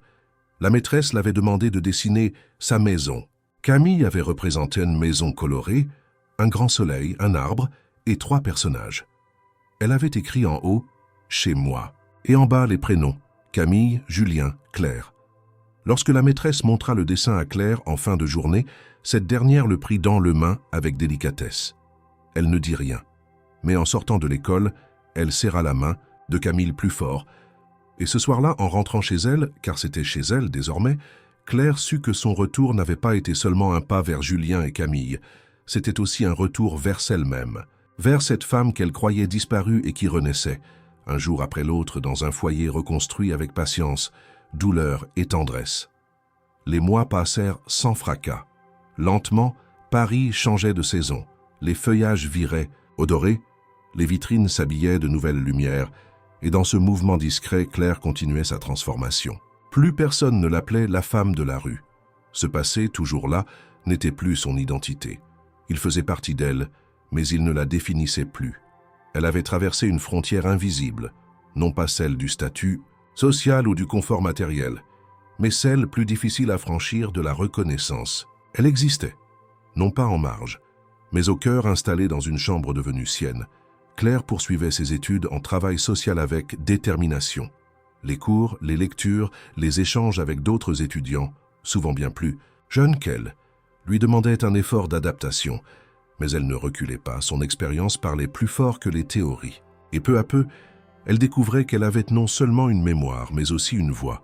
S1: La maîtresse l'avait demandé de dessiner sa maison. Camille avait représenté une maison colorée, un grand soleil, un arbre et 3 personnages. Elle avait écrit en haut « Chez moi » et en bas les prénoms « Camille, Julien, Claire ». Lorsque la maîtresse montra le dessin à Claire en fin de journée, cette dernière le prit dans les mains avec délicatesse. Elle ne dit rien, mais en sortant de l'école, elle serra la main de Camille plus fort. Et ce soir-là, en rentrant chez elle, car c'était chez elle désormais, Claire sut que son retour n'avait pas été seulement un pas vers Julien et Camille, c'était aussi un retour vers elle-même, vers cette femme qu'elle croyait disparue et qui renaissait, un jour après l'autre dans un foyer reconstruit avec patience, douleur et tendresse. Les mois passèrent sans fracas. Lentement, Paris changeait de saison. Les feuillages viraient, odorés, les vitrines s'habillaient de nouvelles lumières, et dans ce mouvement discret, Claire continuait sa transformation. Plus personne ne l'appelait la femme de la rue. Ce passé, toujours là, n'était plus son identité. Il faisait partie d'elle, mais il ne la définissait plus. Elle avait traversé une frontière invisible, non pas celle du statut social ou du confort matériel, mais celle plus difficile à franchir de la reconnaissance. Elle existait, non pas en marge, mais au cœur installé dans une chambre devenue sienne. Claire poursuivait ses études en travail social avec détermination. Les cours, les lectures, les échanges avec d'autres étudiants, souvent bien plus jeunes qu'elle, lui demandaient un effort d'adaptation, mais elle ne reculait pas, son expérience parlait plus fort que les théories. Et peu à peu, elle découvrait qu'elle avait non seulement une mémoire, mais aussi une voix.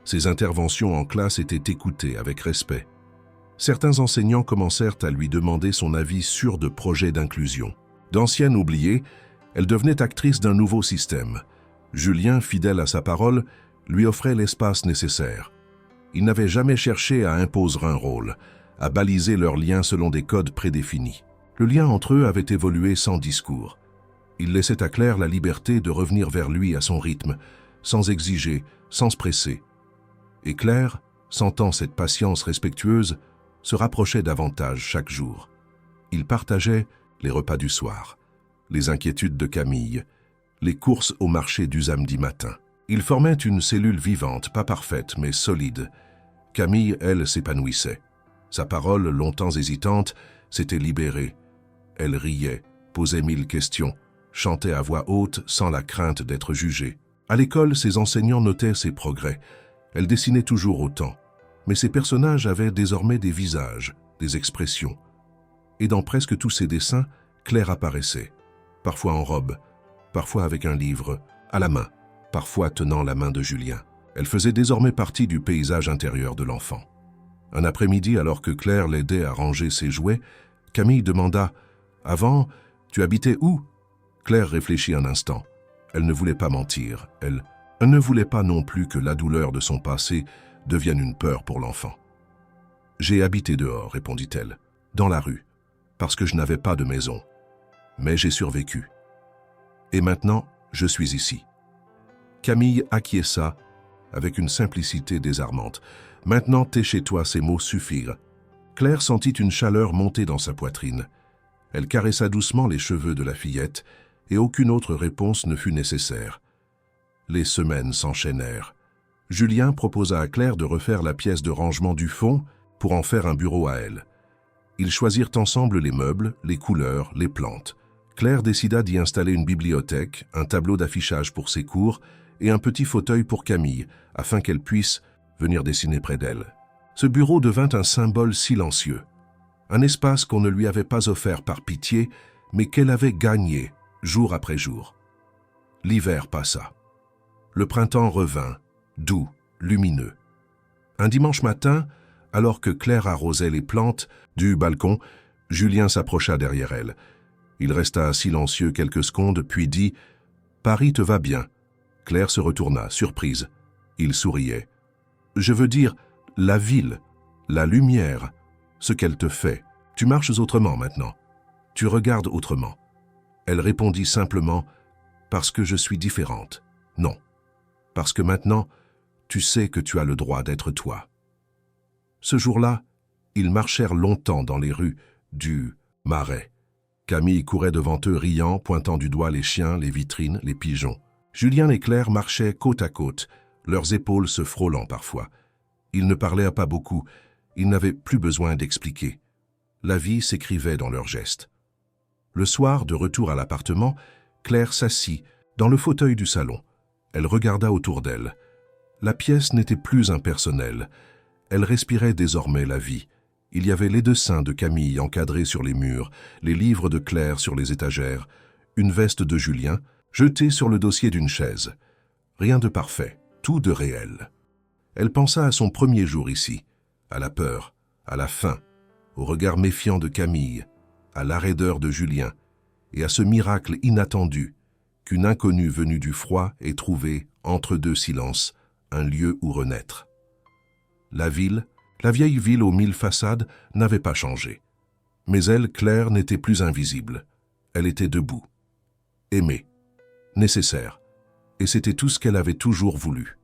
S1: Ses interventions en classe étaient écoutées avec respect. Certains enseignants commencèrent à lui demander son avis sur de projets d'inclusion. D'ancienne oubliée, elle devenait actrice d'un nouveau système. Julien, fidèle à sa parole, lui offrait l'espace nécessaire. Il n'avait jamais cherché à imposer un rôle, à baliser leurs liens selon des codes prédéfinis. Le lien entre eux avait évolué sans discours. Il laissait à Claire la liberté de revenir vers lui à son rythme, sans exiger, sans se presser. Et Claire, sentant cette patience respectueuse, se rapprochait davantage chaque jour. Ils partageaient les repas du soir, les inquiétudes de Camille, les courses au marché du samedi matin. Ils formaient une cellule vivante, pas parfaite, mais solide. Camille, elle, s'épanouissait. Sa parole, longtemps hésitante, s'était libérée. Elle riait, posait 1000 questions, chantait à voix haute sans la crainte d'être jugée. À l'école, ses enseignants notaient ses progrès. Elle dessinait toujours autant. Mais ses personnages avaient désormais des visages, des expressions. Et dans presque tous ses dessins, Claire apparaissait, parfois en robe, parfois avec un livre, à la main, parfois tenant la main de Julien. Elle faisait désormais partie du paysage intérieur de l'enfant. Un après-midi, alors que Claire l'aidait à ranger ses jouets, Camille demanda « Avant, tu habitais où ?» Claire réfléchit un instant. Elle ne voulait pas mentir. Elle ne voulait pas non plus que la douleur de son passé devienne une peur pour l'enfant. « J'ai habité dehors, répondit-elle, dans la rue, parce que je n'avais pas de maison. Mais j'ai survécu. Et maintenant, je suis ici. » Camille acquiesça avec une simplicité désarmante. « Maintenant, t'es chez toi, ces mots suffirent. » Claire sentit une chaleur monter dans sa poitrine. Elle caressa doucement les cheveux de la fillette et aucune autre réponse ne fut nécessaire. Les semaines s'enchaînèrent. Julien proposa à Claire de refaire la pièce de rangement du fond pour en faire un bureau à elle. Ils choisirent ensemble les meubles, les couleurs, les plantes. Claire décida d'y installer une bibliothèque, un tableau d'affichage pour ses cours et un petit fauteuil pour Camille, afin qu'elle puisse venir dessiner près d'elle. Ce bureau devint un symbole silencieux, un espace qu'on ne lui avait pas offert par pitié, mais qu'elle avait gagné jour après jour. L'hiver passa. Le printemps revint, doux, lumineux. Un dimanche matin, alors que Claire arrosait les plantes du balcon, Julien s'approcha derrière elle. Il resta silencieux quelques secondes, puis dit « Paris te va bien ». Claire se retourna, surprise. Il souriait. « Je veux dire, la ville, la lumière, ce qu'elle te fait. Tu marches autrement maintenant. Tu regardes autrement. » Elle répondit simplement « Parce que je suis différente. Non. Parce que maintenant, tu sais que tu as le droit d'être toi. » Ce jour-là, ils marchèrent longtemps dans les rues du Marais. Camille courait devant eux riant, pointant du doigt les chiens, les vitrines, les pigeons. Julien et Claire marchaient côte à côte, leurs épaules se frôlant parfois. Ils ne parlaient pas beaucoup, ils n'avaient plus besoin d'expliquer. La vie s'écrivait dans leurs gestes. Le soir, de retour à l'appartement, Claire s'assit dans le fauteuil du salon. Elle regarda autour d'elle. La pièce n'était plus impersonnelle. Elle respirait désormais la vie. Il y avait les dessins de Camille encadrés sur les murs, les livres de Claire sur les étagères, une veste de Julien jetée sur le dossier d'une chaise. Rien de parfait, tout de réel. Elle pensa à son premier jour ici, à la peur, à la faim, au regard méfiant de Camille, à la raideur de Julien, et à ce miracle inattendu qu'une inconnue venue du froid ait trouvé, entre deux silences, un lieu où renaître. La ville, la vieille ville aux 1000 façades, n'avait pas changé. Mais elle, Claire, n'était plus invisible. Elle était debout, aimée, nécessaire, et c'était tout ce qu'elle avait toujours voulu.